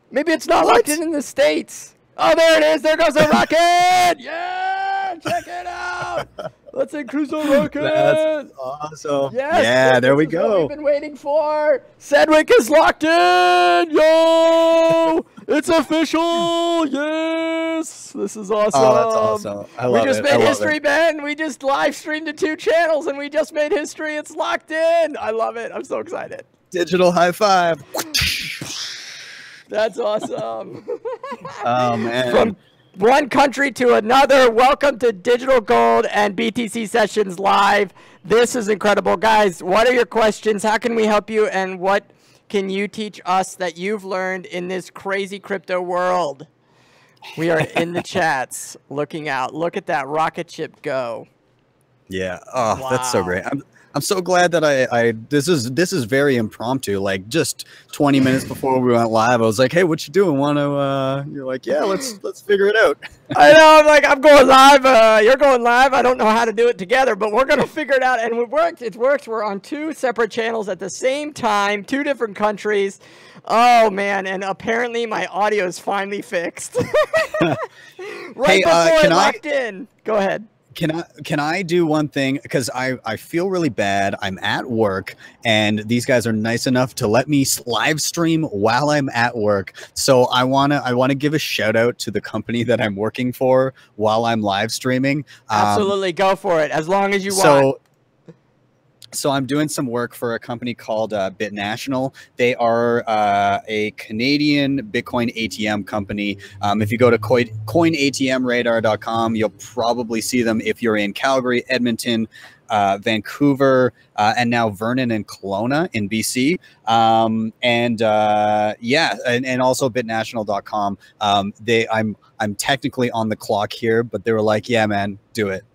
Maybe it's not locked in the States. Oh, there it is. There goes the rocket. Yeah, check it out. Let's increase the rocket. That's awesome. Yes, yeah, there we go. What we've been waiting for. Sedgwick is locked in. Yo, it's official. Yes, this is awesome. Oh, that's awesome. I love it. We just made history, Ben. We just live streamed to 2 channels, and we just made history. It's locked in. I love it. I'm so excited. Digital high five. That's awesome. Oh, man. From one country to another, welcome to Digital Gold and BTC Sessions Live. This is incredible. Guys, what are your questions? How can we help you? And what can you teach us that you've learned in this crazy crypto world? We are in the chats looking out. Look at that rocket ship go. Yeah. Oh, wow. That's so great. I'm so glad that this is very impromptu. Like just 20 minutes before we went live, I was like, "Hey, what you doing? Want to?" You're like, "Yeah, let's figure it out." I know. I'm like, I'm going live. You're going live. I don't know how to do it together, but we're gonna figure it out. And it worked. It works. We're on 2 separate channels at the same time, 2 different countries. Oh man! And apparently my audio is finally fixed. Right before it locked in. Go ahead. Can I do one thing? Because I feel really bad. I'm at work, and these guys are nice enough to let me live stream while I'm at work. So I wanna give a shout out to the company that I'm working for while I'm live streaming. Absolutely, go for it. As long as you want. So I'm doing some work for a company called BitNational. They are a Canadian Bitcoin ATM company. If you go to coinatmradar.com, you'll probably see them if you're in Calgary, Edmonton, Vancouver, and now Vernon and Kelowna in BC. And also bitnational.com. I'm technically on the clock here, but they were like, "Yeah, man, do it."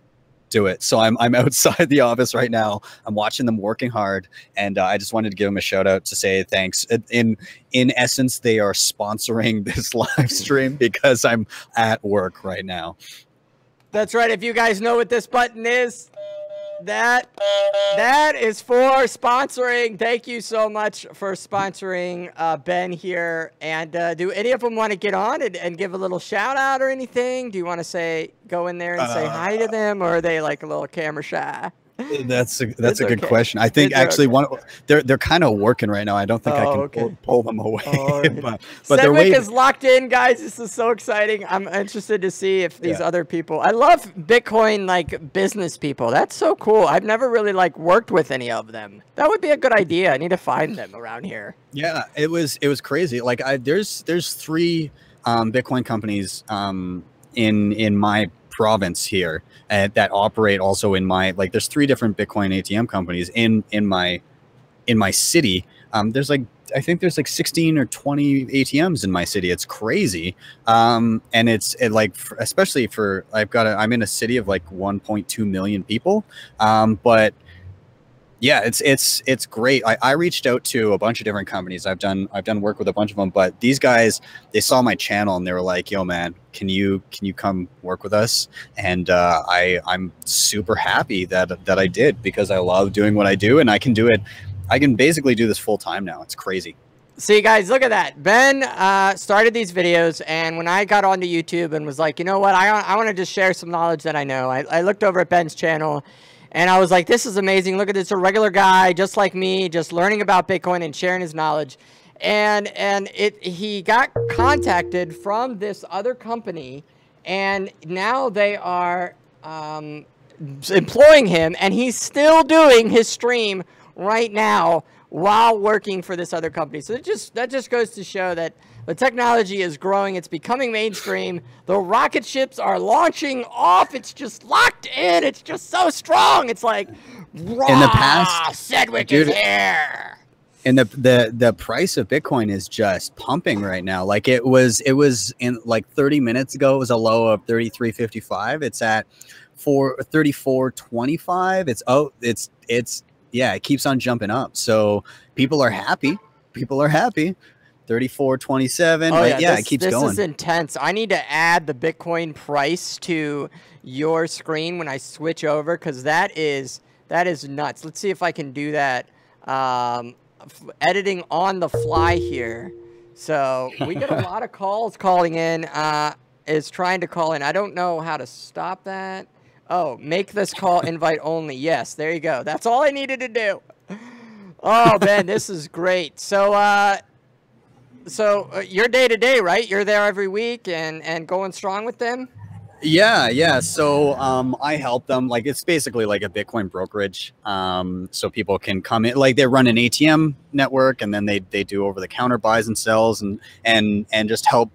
So I'm outside the office right now. I'm watching them working hard, and I just wanted to give them a shout out to say thanks. In essence, they are sponsoring this live stream because I'm at work right now. That's right. If you guys know what this button is, that is for sponsoring. Thank you so much for sponsoring Ben here. And do any of them want to get on and give a little shout out or anything? Do you want to go in there and say hi to them, or are they like a little camera shy? That's a good question. I think actually they're kind of working right now. I don't think I can pull them away. but Sedgwick is locked in, guys. This is so exciting. I'm interested to see if these other people. I love Bitcoin like business people. That's so cool. I've never really like worked with any of them. That would be a good idea. I need to find them around here. Yeah, it was crazy. Like there's 3 Bitcoin companies in my province here that operate also in my there's 3 different Bitcoin ATM companies in my city. There's I think there's 16 or 20 ATMs in my city. It's crazy. And especially for I'm in a city of 1.2 million people. But yeah, it's great. I reached out to a bunch of different companies. I've done work with a bunch of them, but these guys, they saw my channel and they were like, "Yo, man, can you come work with us?" And I'm super happy that I did, because I love doing what I do, and I can do it. I can basically do this full time now. It's crazy. See, guys, look at that. Ben started these videos, and when I got onto YouTube and was like, you know what, I want to just share some knowledge that I know. I looked over at Ben's channel. And I was like, this is amazing. Look at this, a regular guy just like me, just learning about Bitcoin and sharing his knowledge. And he got contacted from this other company, and now they are employing him, and he's still doing his stream right now while working for this other company. So that just goes to show that the technology is growing. It's becoming mainstream. The rocket ships are launching off. It's just locked in. It's just so strong. It's like, in the past, Segwit is here. And the price of Bitcoin is just pumping right now. Like it was in like 30 minutes ago, it was a low of 33.55. It's at 34.25. Yeah, it keeps on jumping up. So people are happy. 34.27. Oh, yeah, it keeps going. This is intense. I need to add the Bitcoin price to your screen when I switch over, because that is nuts. Let's see if I can do that. Editing on the fly here. So we get a lot of calls calling in. Is trying to call in. I don't know how to stop that. Oh, make this call invite only. Yes, there you go. That's all I needed to do. Oh man, this is great. So you're day to day, right? You're there every week and going strong with them. Yeah. So I help them. Like it's basically like a Bitcoin brokerage. So people can come in, like they run an ATM network, and then they do over the counter buys and sells, and just help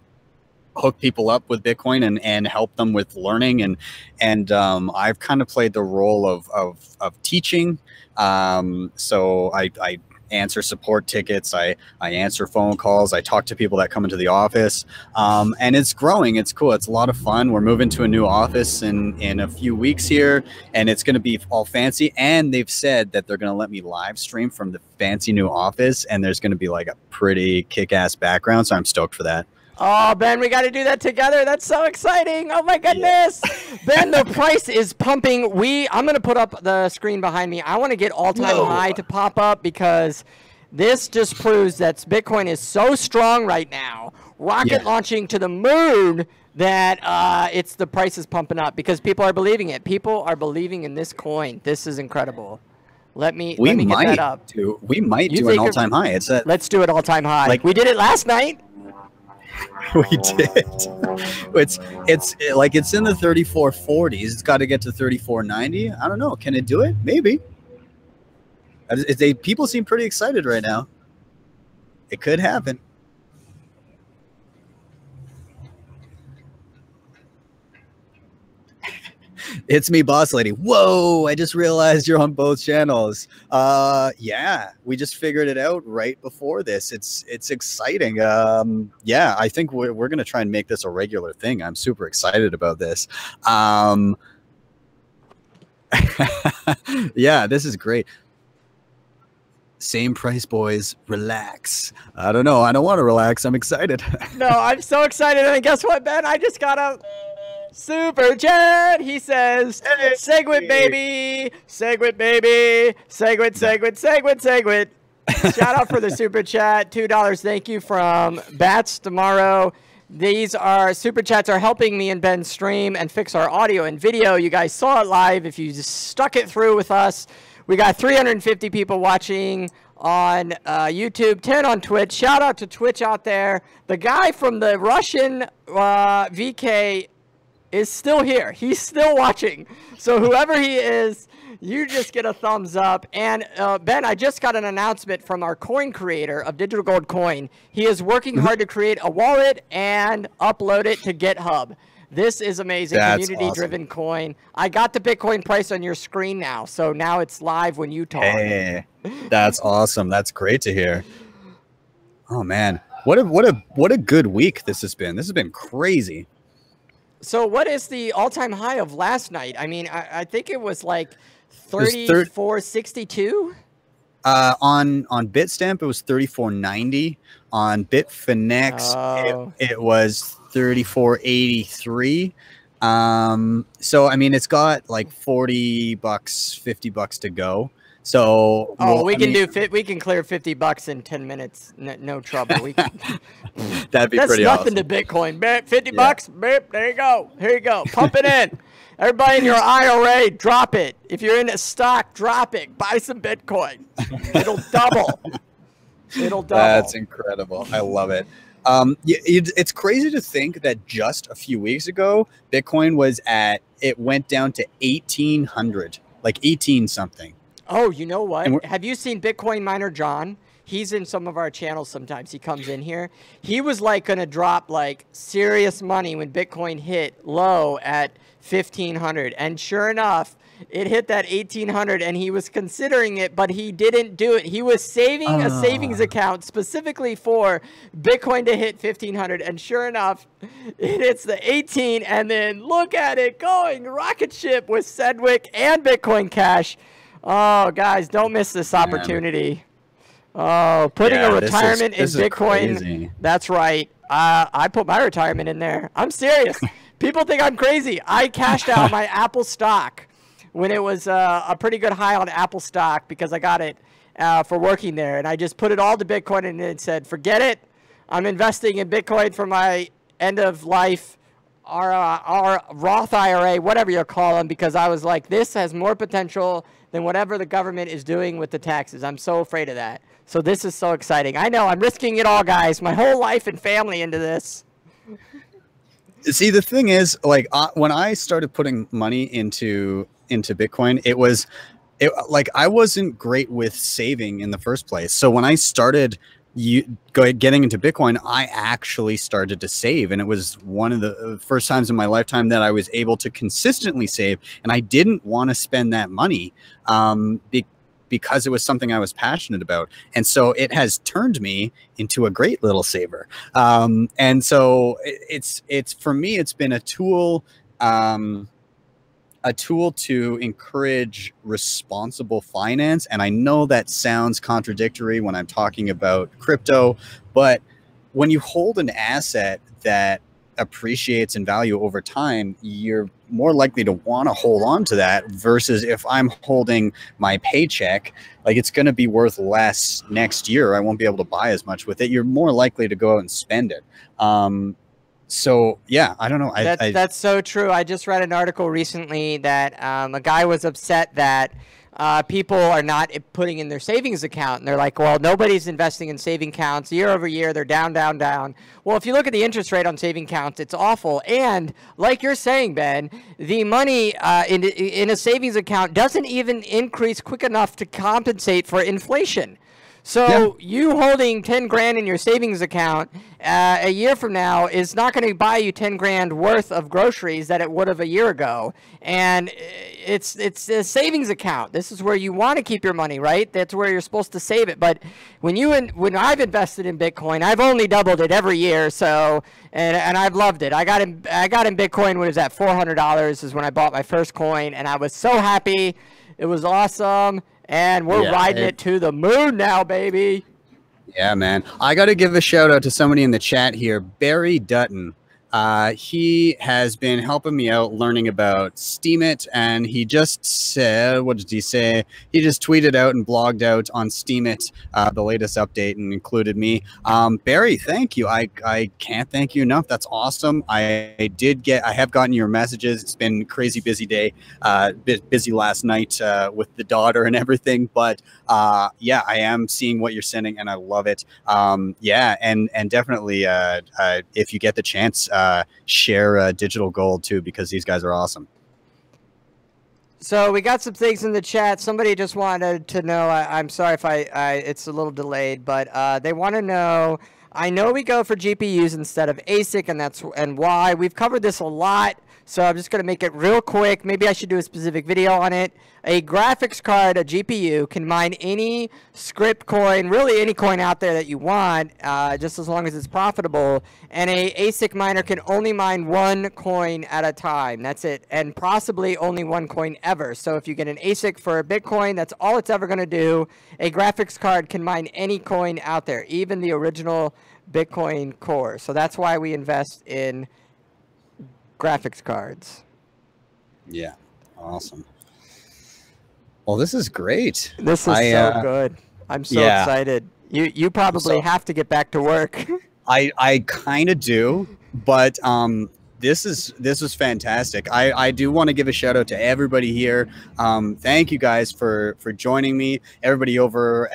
hook people up with Bitcoin and help them with learning. And I've kind of played the role of teaching. So I answer support tickets. I answer phone calls. I talk to people that come into the office. And it's growing. It's cool. It's a lot of fun. We're moving to a new office in a few weeks here, and it's going to be all fancy. And they've said that they're going to let me live stream from the fancy new office, and there's going to be like a pretty kick-ass background. So I'm stoked for that. Oh, Ben, we got to do that together. That's so exciting. Oh, my goodness. Yeah. Ben, the price is pumping. I'm going to put up the screen behind me. I want to get all-time high to pop up, because this just proves that Bitcoin is so strong right now, rocket launching to the moon, that the price is pumping up because people are believing it. People are believing in this coin. This is incredible. Let me get that up. We might do an all-time high. Let's do it all-time high. Like we did it last night. We did. It's in the 3440s. It's got to get to 3490. I don't know. Can it do it? Maybe. People seem pretty excited right now. It could happen. It's me, boss lady. Whoa, I just realized you're on both channels. Yeah, we just figured it out right before this. It's exciting. Yeah, I think we're going to try and make this a regular thing. I'm super excited about this. Yeah, this is great. Same price, boys. Relax. I don't know. I don't want to relax. I'm excited. No, I'm so excited. And guess what, Ben? I just got a super chat. He says, hey, Segwit baby, Segwit baby, Segwit, Segwit, Segwit, Segwit. Shout out for the super chat. $2. Thank you from Bats Tomorrow. These are super chats are helping me and Ben stream and fix our audio and video. You guys saw it live. If you just stuck it through with us, we got 350 people watching on YouTube, 10 on Twitch. Shout out to Twitch out there. The guy from the Russian VK is still here. He's still watching. So whoever he is, you just get a thumbs up. And Ben, I just got an announcement from our coin creator of Digital Gold Coin. He is working hard to create a wallet and upload it to GitHub. This is amazing. Community-driven coin. I got the Bitcoin price on your screen now, so now it's live when you talk. Hey, that's awesome. That's great to hear. Oh man, what a good week this has been. This has been crazy. So what is the all-time high of last night? I mean, I think it was like 34.62. On Bitstamp it was 34.90. On Bitfinex it was 34.83. So I mean, it's got like $40, $50 to go. So we can clear $50 in 10 minutes, no trouble. We can, that'd be pretty awesome. That's nothing to Bitcoin. $50, there you go. Here you go. Pump it in. Everybody in your IRA, drop it. If you're in a stock, drop it. Buy some Bitcoin. It'll double. It'll double. That's incredible. I love it. It's crazy to think that just a few weeks ago, Bitcoin it went down to 1,800, like 18 something. Oh, you know what? Have you seen Bitcoin miner John? He's in some of our channels sometimes. He comes in here. He was like going to drop like serious money when Bitcoin hit low at 1,500. And sure enough, it hit that 1,800 and he was considering it, but he didn't do it. He was saving a savings account specifically for Bitcoin to hit 1,500. And sure enough, it hits the 18 and then look at it going rocket ship with Segwit and Bitcoin Cash. Oh, guys, don't miss this opportunity. Oh, putting a retirement in Bitcoin. That's right. I put my retirement in there. I'm serious. People think I'm crazy. I cashed out my Apple stock when it was a pretty good high on Apple stock because I got it for working there. And I just put it all to Bitcoin and it said, forget it. I'm investing in Bitcoin for my end of life, our Roth IRA, whatever you call them, because I was like, this has more potential than whatever the government is doing with the taxes. I'm so afraid of that. So this is so exciting. I know I'm risking it all, guys, my whole life and family into this. See, the thing is, like, when I started putting money into Bitcoin, like I wasn't great with saving in the first place. So when I started getting into Bitcoin, I actually started to save, and it was one of the first times in my lifetime that I was able to consistently save, and I didn't want to spend that money because it was something I was passionate about. And so it has turned me into a great little saver. And so it's for me, it's been a tool to encourage responsible finance. And I know that sounds contradictory when I'm talking about crypto, but when you hold an asset that appreciates in value over time, you're more likely to want to hold on to that versus if I'm holding my paycheck, like it's going to be worth less next year. I won't be able to buy as much with it. You're more likely to go out and spend it. So yeah, I don't know. That's so true. I just read an article recently that a guy was upset that people are not putting in their savings account. And they're like, well, nobody's investing in saving accounts. Year over year, they're down, down, down. Well, if you look at the interest rate on saving accounts, it's awful. And like you're saying, Ben, the money in a savings account doesn't even increase quick enough to compensate for inflation. So you holding 10 grand in your savings account a year from now is not going to buy you 10 grand worth of groceries that it would have a year ago. And it's a savings account. This is where you want to keep your money, right? That's where you're supposed to save it. But when I've invested in Bitcoin, I've only doubled it every year. So and I've loved it. I got in Bitcoin when it was at $400 is when I bought my first coin, and I was so happy. It was awesome. And we're riding it to the moon now, baby. Yeah, man. I got to give a shout out to somebody in the chat here, Barry Dutton. He has been helping me out learning about Steemit, and he just said, what did he say? He just tweeted out and blogged out on Steemit the latest update and included me. Barry, thank you. I can't thank you enough. That's awesome. I have gotten your messages. It's been a crazy busy day, busy last night with the daughter and everything, but yeah, I am seeing what you're sending and I love it. Yeah, and definitely if you get the chance, share Digital Gold too, because these guys are awesome. So we got some things in the chat. Somebody just wanted to know, I'm sorry if it's a little delayed, but they want to know, I know we go for GPUs instead of ASIC, and why. We've covered this a lot, so I'm just going to make it real quick. Maybe I should do a specific video on it. A graphics card, a GPU, can mine any script coin, really any coin out there that you want, just as long as it's profitable. And a ASIC miner can only mine one coin at a time. That's it. And possibly only one coin ever. So if you get an ASIC for a Bitcoin, that's all it's ever going to do. A graphics card can mine any coin out there, even the original Bitcoin core. So that's why we invest in graphics cards. Yeah, awesome. Well, this is great. This is so good. I'm so excited. You probably have to get back to work. I kind of do, but this is fantastic. I do want to give a shout out to everybody here. Thank you guys for joining me. Everybody over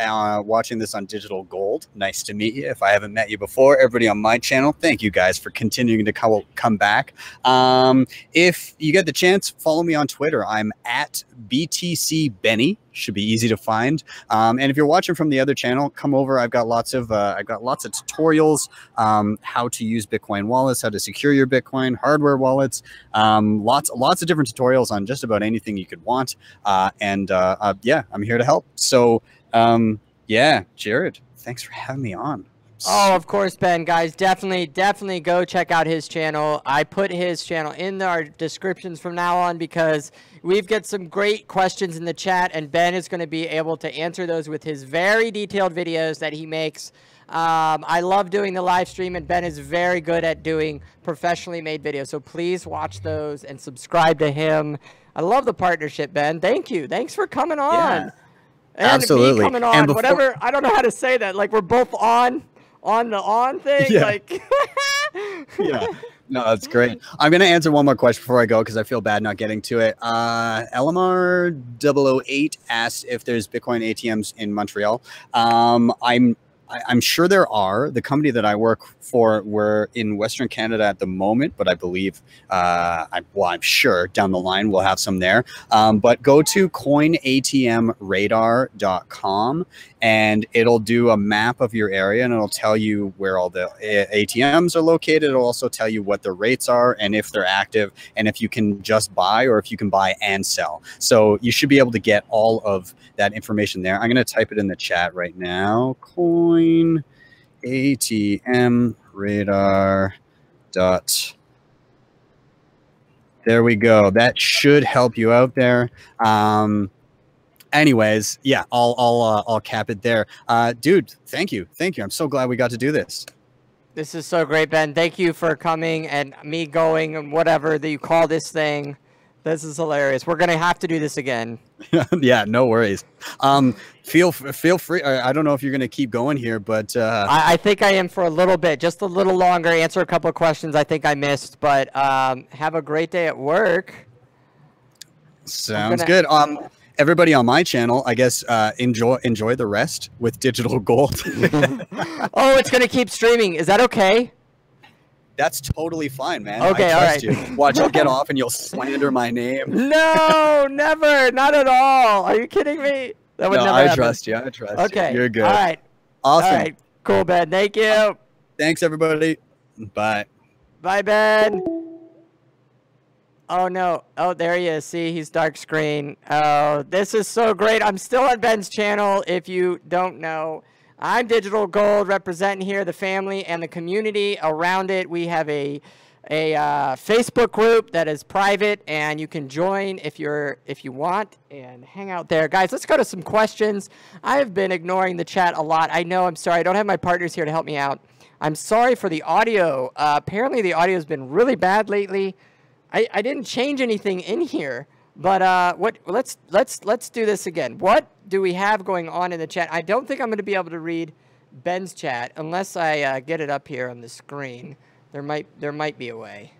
watching this on Digital Gold, nice to meet you. If I haven't met you before, everybody on my channel, thank you guys for continuing to come back. If you get the chance, follow me on Twitter. I'm at BTC Benny. Should be easy to find. And if you're watching from the other channel, come over. I've got lots of tutorials, how to use Bitcoin wallets, how to secure your Bitcoin, hardware wallets, lots of different tutorials on just about anything you could want. Yeah, I'm here to help. So yeah, Jared, thanks for having me on. Oh, of course, Ben. Guys, definitely go check out his channel. I put his channel in our descriptions from now on because we've got some great questions in the chat, and Ben is going to be able to answer those with his very detailed videos that he makes. I love doing the live stream, and Ben is very good at doing professionally made videos. So please watch those and subscribe to him. I love the partnership, Ben. Thank you. Thanks for coming on. Yeah, and absolutely. Me coming on, and whatever. I don't know how to say that. Like, we're both on the on thing. Yeah. Like, yeah. No, that's great. I'm going to answer one more question before I go because I feel bad not getting to it. LMR008 asked if there's Bitcoin ATMs in Montreal. I'm sure there are. The company that I work for, we're in Western Canada at the moment, but I believe, I'm sure down the line we'll have some there. But go to coinatmradar.com and it'll do a map of your area and it'll tell you where all the ATMs are located. It'll also tell you what the rates are and if they're active and if you can just buy or if you can buy and sell. So you should be able to get all of that information there. I'm going to type it in the chat right now. Coin ATM radar dot. There we go. That should help you out there. Anyways, yeah, I'll cap it there. Dude, thank you. I'm so glad we got to do this. This is so great, Ben. Thank you for coming and me going and whatever that you call this thing. This is hilarious. We're gonna have to do this again. Yeah, no worries. Feel free. I don't know if you're gonna keep going here, but I think I am for a little bit, just a little longer. Answer a couple of questions I think I missed, but have a great day at work. Sounds good. Everybody on my channel, I guess, enjoy the rest with Digital Gold. Oh, it's gonna keep streaming. Is that okay? That's totally fine, man. Okay, all right. You. Watch, I'll get off and you'll slander my name. No, never. Not at all. Are you kidding me? That would never happen. Trust you. I trust you. Okay. You're good. All right. Awesome. All right. Cool, Ben. Thank you. Thanks, everybody. Bye. Bye, Ben. Oh, no. Oh, there he is. See, he's dark screen. Oh, this is so great. I'm still on Ben's channel, if you don't know. I'm Digital Gold, representing here the family and the community around it. We have a Facebook group that is private, and you can join if you want and hang out there. Guys, let's go to some questions. I have been ignoring the chat a lot. I know. I'm sorry. I don't have my partners here to help me out. I'm sorry for the audio. Apparently, the audio has been really bad lately. I didn't change anything in here. But let's do this again. What do we have going on in the chat? I don't think I'm going to be able to read Ben's chat unless I get it up here on the screen. There might be a way.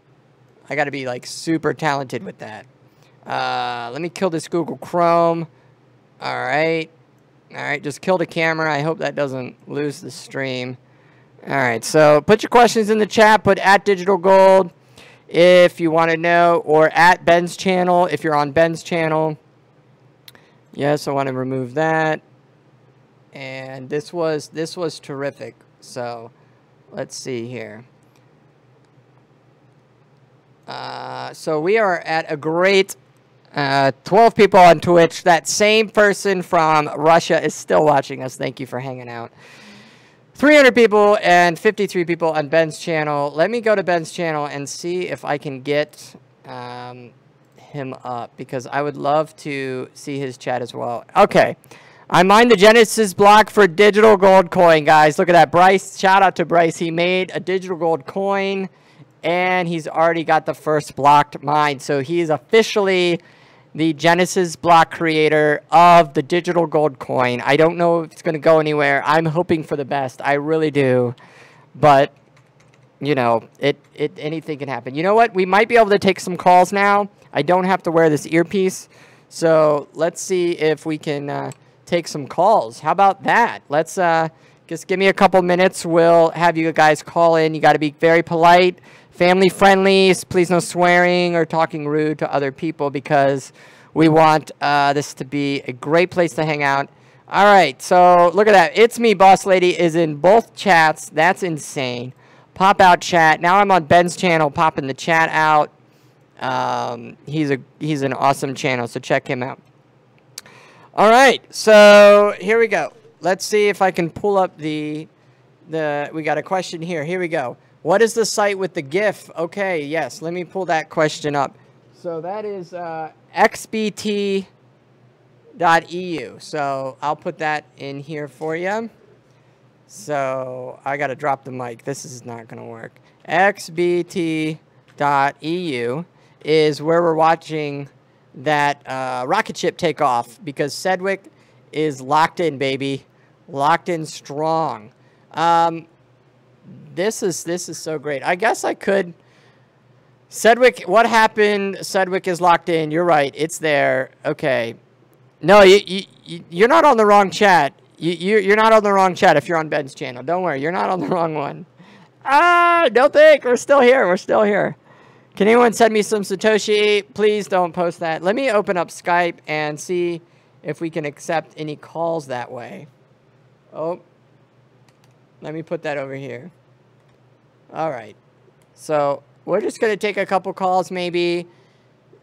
I got to be like super talented with that. Let me kill this Google Chrome. All right, just kill the camera. I hope that doesn't lose the stream. All right, so put your questions in the chat. Put @DigitalGold. If you want to know, or at Ben's channel, if you're on Ben's channel. Yes, I want to remove that. And this was terrific. So let's see here. So we are at a great 12 people on Twitch. That same person from Russia is still watching us. Thank you for hanging out. 300 people and 53 people on Ben's channel. Let me go to Ben's channel and see if I can get him up, because I would love to see his chat as well. Okay. I mined the Genesis block for Digital Gold coin, guys. Look at that. Bryce, shout out to Bryce. He made a Digital Gold coin, and he's already got the first blocked mine. So he's officially the Genesis block creator of the Digital Gold coin. I don't know if it's going to go anywhere. I'm hoping for the best. I really do. But you know, anything can happen. You know what? We might be able to take some calls now. I don't have to wear this earpiece. So let's see if we can take some calls. How about that? Let's just give me a couple minutes. We'll have you guys call in. You got to be very polite, family friendly. Please no swearing or talking rude to other people, because we want this to be a great place to hang out. All right, so look at that. It's Me, Boss Lady is in both chats. That's insane. Pop out chat. Now I'm on Ben's channel, popping the chat out. He's an awesome channel, so check him out. All right, so here we go. Let's see if I can pull up we got a question here. Here we go. What is the site with the GIF? Okay, yes, let me pull that question up. So that is xbt.eu. So I'll put that in here for you. So I got to drop the mic. This is not going to work. xbt.eu is where we're watching that rocket ship take off, because Segwit is locked in, baby. Locked in strong. This is so great. I guess I could... Segwit, what happened? Segwit is locked in. You're right. It's there. Okay. No, you're not on the wrong chat. You're not on the wrong chat if you're on Ben's channel. Don't worry. You're not on the wrong one. Don't think. We're still here. We're still here. Can anyone send me some Satoshi? Please don't post that. Let me open up Skype and see if we can accept any calls that way. Oh. Let me put that over here. All right. So we're just going to take a couple calls maybe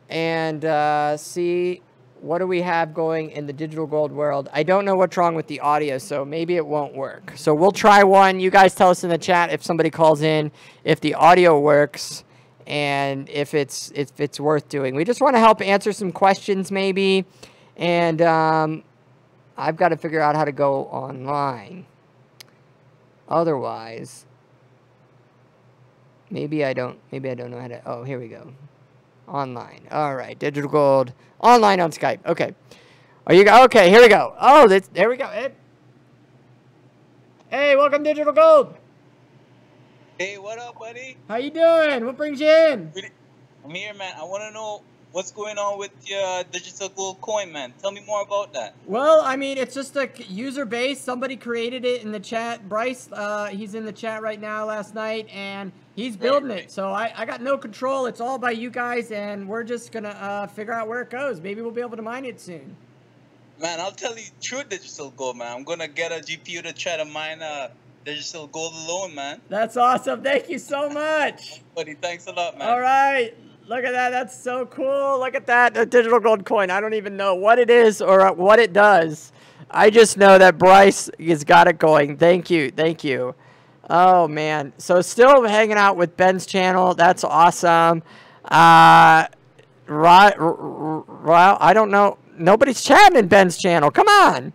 and see what do we have going in the digital gold world. I don't know what's wrong with the audio, so maybe it won't work. So we'll try one. You guys tell us in the chat if somebody calls in, if the audio works, and if it's worth doing. We just want to help answer some questions maybe, and I've got to figure out how to go online. Otherwise, maybe I don't know how to. Oh, here we go. Online. All right, digital gold online on Skype. Okay, are you okay? Here we go. Oh, there we go. Hey, welcome digital gold. Hey, what up, buddy? How you doing? What brings you in? I'm here, man. I want to know what's going on with your digital gold coin, man. Tell me more about that. Well, I mean, it's just a user base. Somebody created it in the chat. Bryce, he's in the chat right now last night, and he's building it. So I got no control. It's all by you guys, and we're just going to figure out where it goes. Maybe we'll be able to mine it soon. Man, I'll tell you true digital gold, man. I'm going to get a GPU to try to mine digital gold alone, man. That's awesome. Thank you so much. Buddy, thanks a lot, man. All right. Look at that. That's so cool. Look at that. A digital gold coin. I don't even know what it is or what it does. I just know that Bryce has got it going. Thank you. Thank you. Oh, man. So still hanging out with Ben's channel. That's awesome. I don't know. Nobody's chatting in Ben's channel. Come on.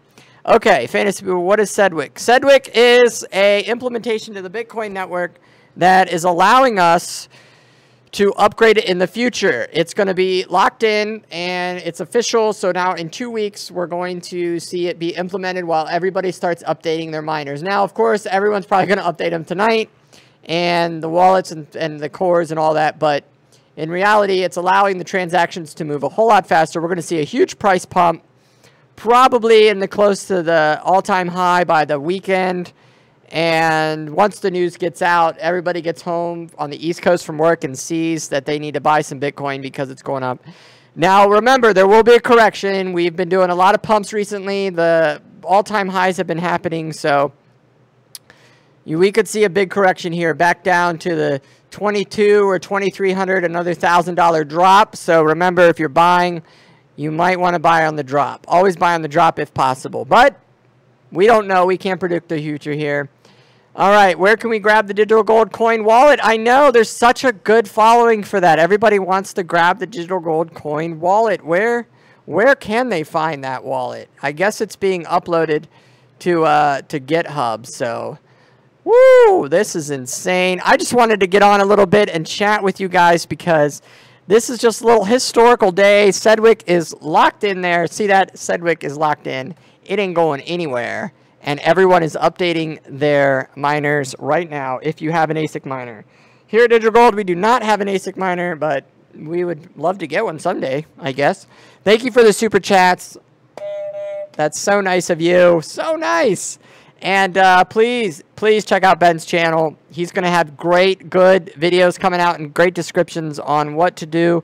Okay, Fantasy People, what is Segwit? Segwit is a implementation to the Bitcoin network that is allowing us to upgrade it in the future. It's going to be locked in and it's official. So now in 2 weeks, we're going to see it be implemented while everybody starts updating their miners. Now, of course, everyone's probably going to update them tonight, and the wallets and the cores and all that. But in reality, it's allowing the transactions to move a whole lot faster. We're going to see a huge price pump, probably in the close to the all-time high by the weekend. And once the news gets out, everybody gets home on the East Coast from work and sees that they need to buy some Bitcoin because it's going up. Now, remember, there will be a correction. We've been doing a lot of pumps recently. The all-time highs have been happening, so we could see a big correction here, back down to the 22 or 2,300, another $1,000 drop. So remember, if you're buying, you might want to buy on the drop. Always buy on the drop if possible. But we don't know. We can't predict the future here. All right, where can we grab the digital gold coin wallet? I know there's such a good following for that. Everybody wants to grab the digital gold coin wallet. Where can they find that wallet? I guess it's being uploaded to GitHub. So, woo, this is insane. I just wanted to get on a little bit and chat with you guys because this is just a little historical day. Segwit is locked in there. See that? Segwit is locked in. It ain't going anywhere. and everyone is updating their miners right now if you have an ASIC miner. Here at Digital Gold, we do not have an ASIC miner, but we would love to get one someday, I guess. Thank you for the super chats. That's so nice of you. So nice. And please check out Ben's channel. He's going to have great, good videos coming out and great descriptions on what to do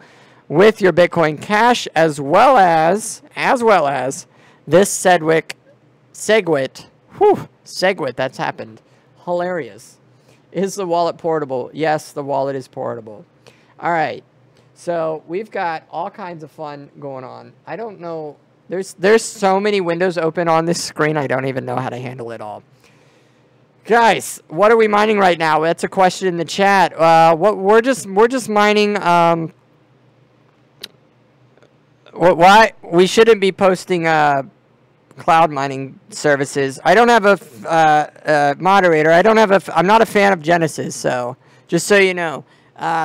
with your Bitcoin Cash, as well as this Segwit. Whew, Segwit, that's happened. Hilarious. Is the wallet portable? Yes, the wallet is portable. All right. So we've got all kinds of fun going on. I don't know. There's so many windows open on this screen. I don't even know how to handle it all. Guys, what are we mining right now? That's a question in the chat. We're just mining. Why we shouldn't be posting cloud mining services. I don't have a moderator. I'm not a fan of Genesis, so just so you know.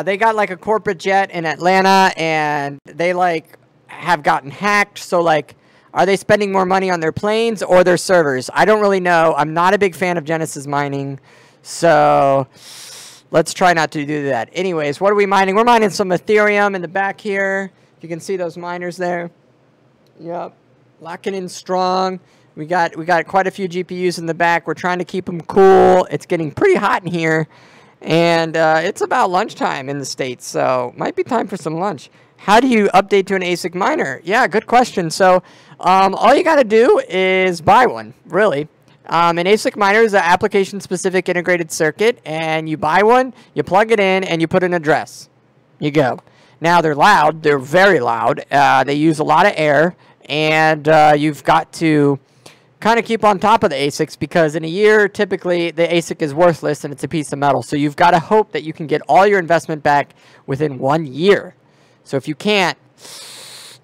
They got like a corporate jet in Atlanta, and they like have gotten hacked. So like, are they spending more money on their planes or their servers? I don't really know. I'm not a big fan of Genesis mining, so let's try not to do that. Anyways, what are we mining? We're mining some Ethereum in the back here. You can see those miners there. Yep. Locking in strong. We got quite a few GPUs in the back. We're trying to keep them cool. It's getting pretty hot in here, and it's about lunchtime in the States, so might be time for some lunch. How do you update to an ASIC miner? Yeah, good question. So all you got to do is buy one, really. An ASIC miner is an application-specific integrated circuit, and you buy one, you plug it in, and you put an address. You go. Now, they're loud. They're very loud. They use a lot of air. And you've got to kind of keep on top of the ASICs, because in a year, typically, the ASIC is worthless and it's a piece of metal. So you've got to hope that you can get all your investment back within 1 year. So if you can't,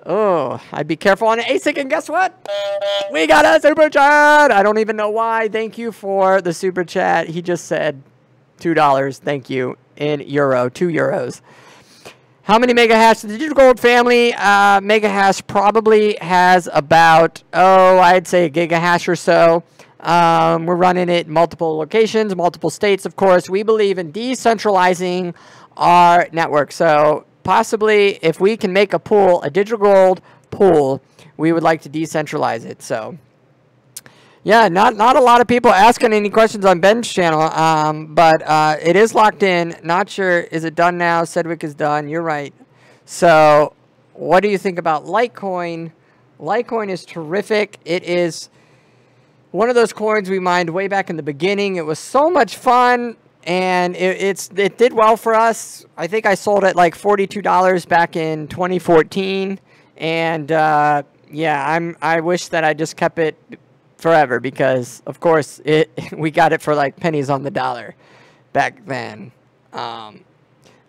oh, I'd be careful on an ASIC. And guess what? We got a super chat. I don't even know why. Thank you for the super chat. He just said $2. Thank you. In euro, 2 euros. How many mega hash? The Digital Gold family mega hash probably has about, I'd say a gigahash or so. We're running it in multiple locations, multiple states, of course. We believe in decentralizing our network. So possibly if we can make a pool, a Digital Gold pool, we would like to decentralize it. So yeah, not a lot of people asking any questions on Ben's channel, but it is locked in. Not sure. Is it done now? Sedgwick is done. You're right. So what do you think about Litecoin? Litecoin is terrific. It is one of those coins we mined way back in the beginning. It was so much fun, and it did well for us. I think I sold it like $42 back in 2014, and yeah, I wish that I just kept it forever, because of course we got it for like pennies on the dollar back then. I'm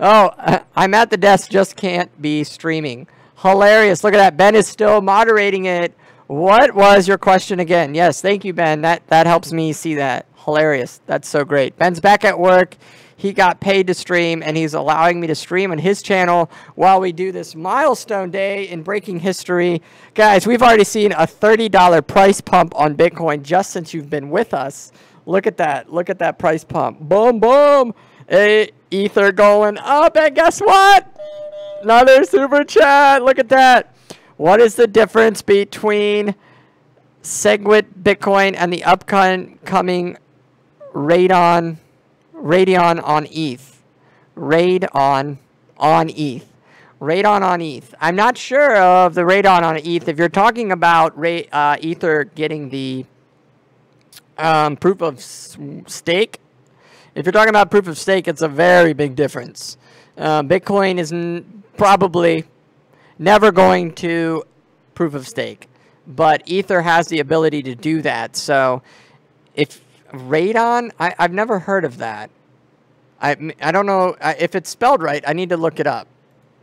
at the desk, just can't be streaming. Hilarious. Look at that. Ben is still moderating it. What was your question again? Yes, thank you, Ben. That helps me see that. Hilarious. That's so great. Ben's back at work. He got paid to stream, and he's allowing me to stream on his channel while we do this milestone day in breaking history. Guys, we've already seen a $30 price pump on Bitcoin just since you've been with us. Look at that. Look at that price pump. Boom, boom. Hey, Ether going up, and guess what? Another super chat. Look at that. What is the difference between Segwit Bitcoin and the upcoming Radeon on ETH? Radeon on ETH. Radeon on ETH. I'm not sure of the Radeon on ETH. If you're talking about Ether getting the proof of stake, if you're talking about proof of stake, it's a very big difference. Bitcoin is probably never going to proof of stake, but Ether has the ability to do that. So if Radeon, I've never heard of that. I don't know if it's spelled right. I need to look it up,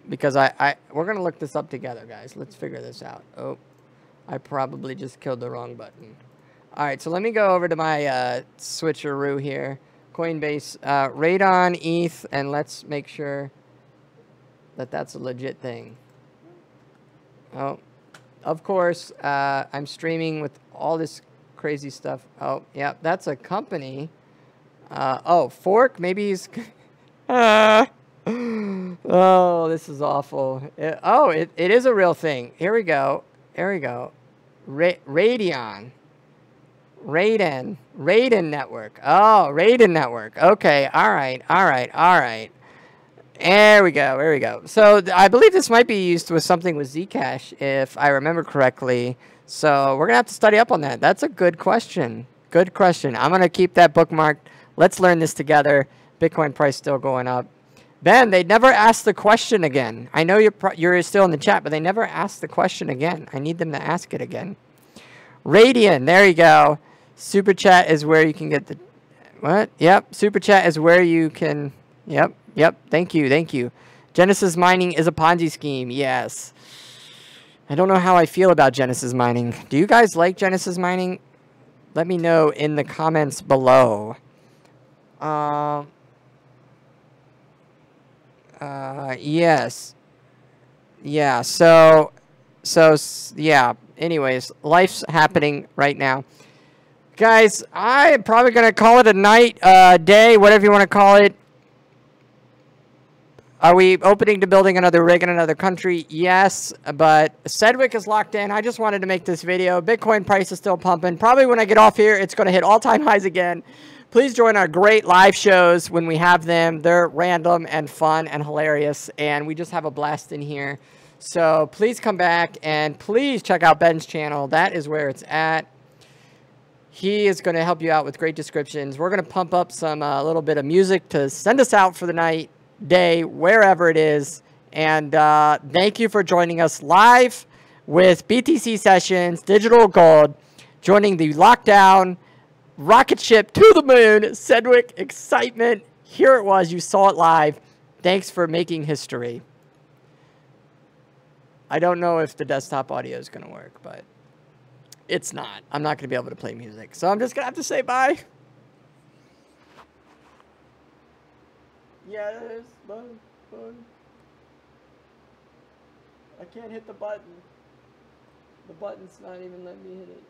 because we're going to look this up together, guys. Let's figure this out. Oh, I probably just killed the wrong button. All right, so let me go over to my switcheroo here. Coinbase, Radeon, ETH, and let's make sure that that's a legit thing. Oh, of course, I'm streaming with all this crazy stuff. Oh, yeah, that's a company. Oh, Fork, maybe he's... oh, this is awful. It is a real thing. Here we go. Here we go. Radeon Network. Oh, Radeon Network. Okay, all right. There we go. So I believe this might be used with something with Zcash, if I remember correctly. So we're going to have to study up on that. That's a good question. Good question. I'm going to keep that bookmarked. Let's learn this together. Bitcoin price still going up. Ben, they never asked the question again. I know you're still in the chat, but they never asked the question again. I need them to ask it again. Radeon, there you go. Super chat is where you can get the... What? Yep, super chat is where you can... Yep. Thank you. Genesis mining is a Ponzi scheme. Yes. I don't know how I feel about Genesis mining. Do you guys like Genesis mining? Let me know in the comments below. Yes. Yeah, so yeah. Anyways, life's happening right now. Guys, I'm probably going to call it a night, day, whatever you want to call it. Are we opening to building another rig in another country? Yes, but Segwit is locked in. I just wanted to make this video. Bitcoin price is still pumping. Probably when I get off here, it's going to hit all-time highs again. Please join our great live shows when we have them. They're random and fun and hilarious, and we just have a blast in here. So please come back, and please check out Ben's channel. That is where it's at. He is going to help you out with great descriptions. We're going to pump up some little bit of music to send us out for the night, day, wherever it is. And thank you for joining us live with BTC Sessions, Digital Gold, joining the lockdown rocket ship to the moon, Segwit excitement. Here it was. You saw it live. Thanks for making history. I don't know if the desktop audio is going to work, but it's not. I'm not going to be able to play music. So I'm just going to have to say bye. Yes, bye. I can't hit the button. The button's not even letting me hit it.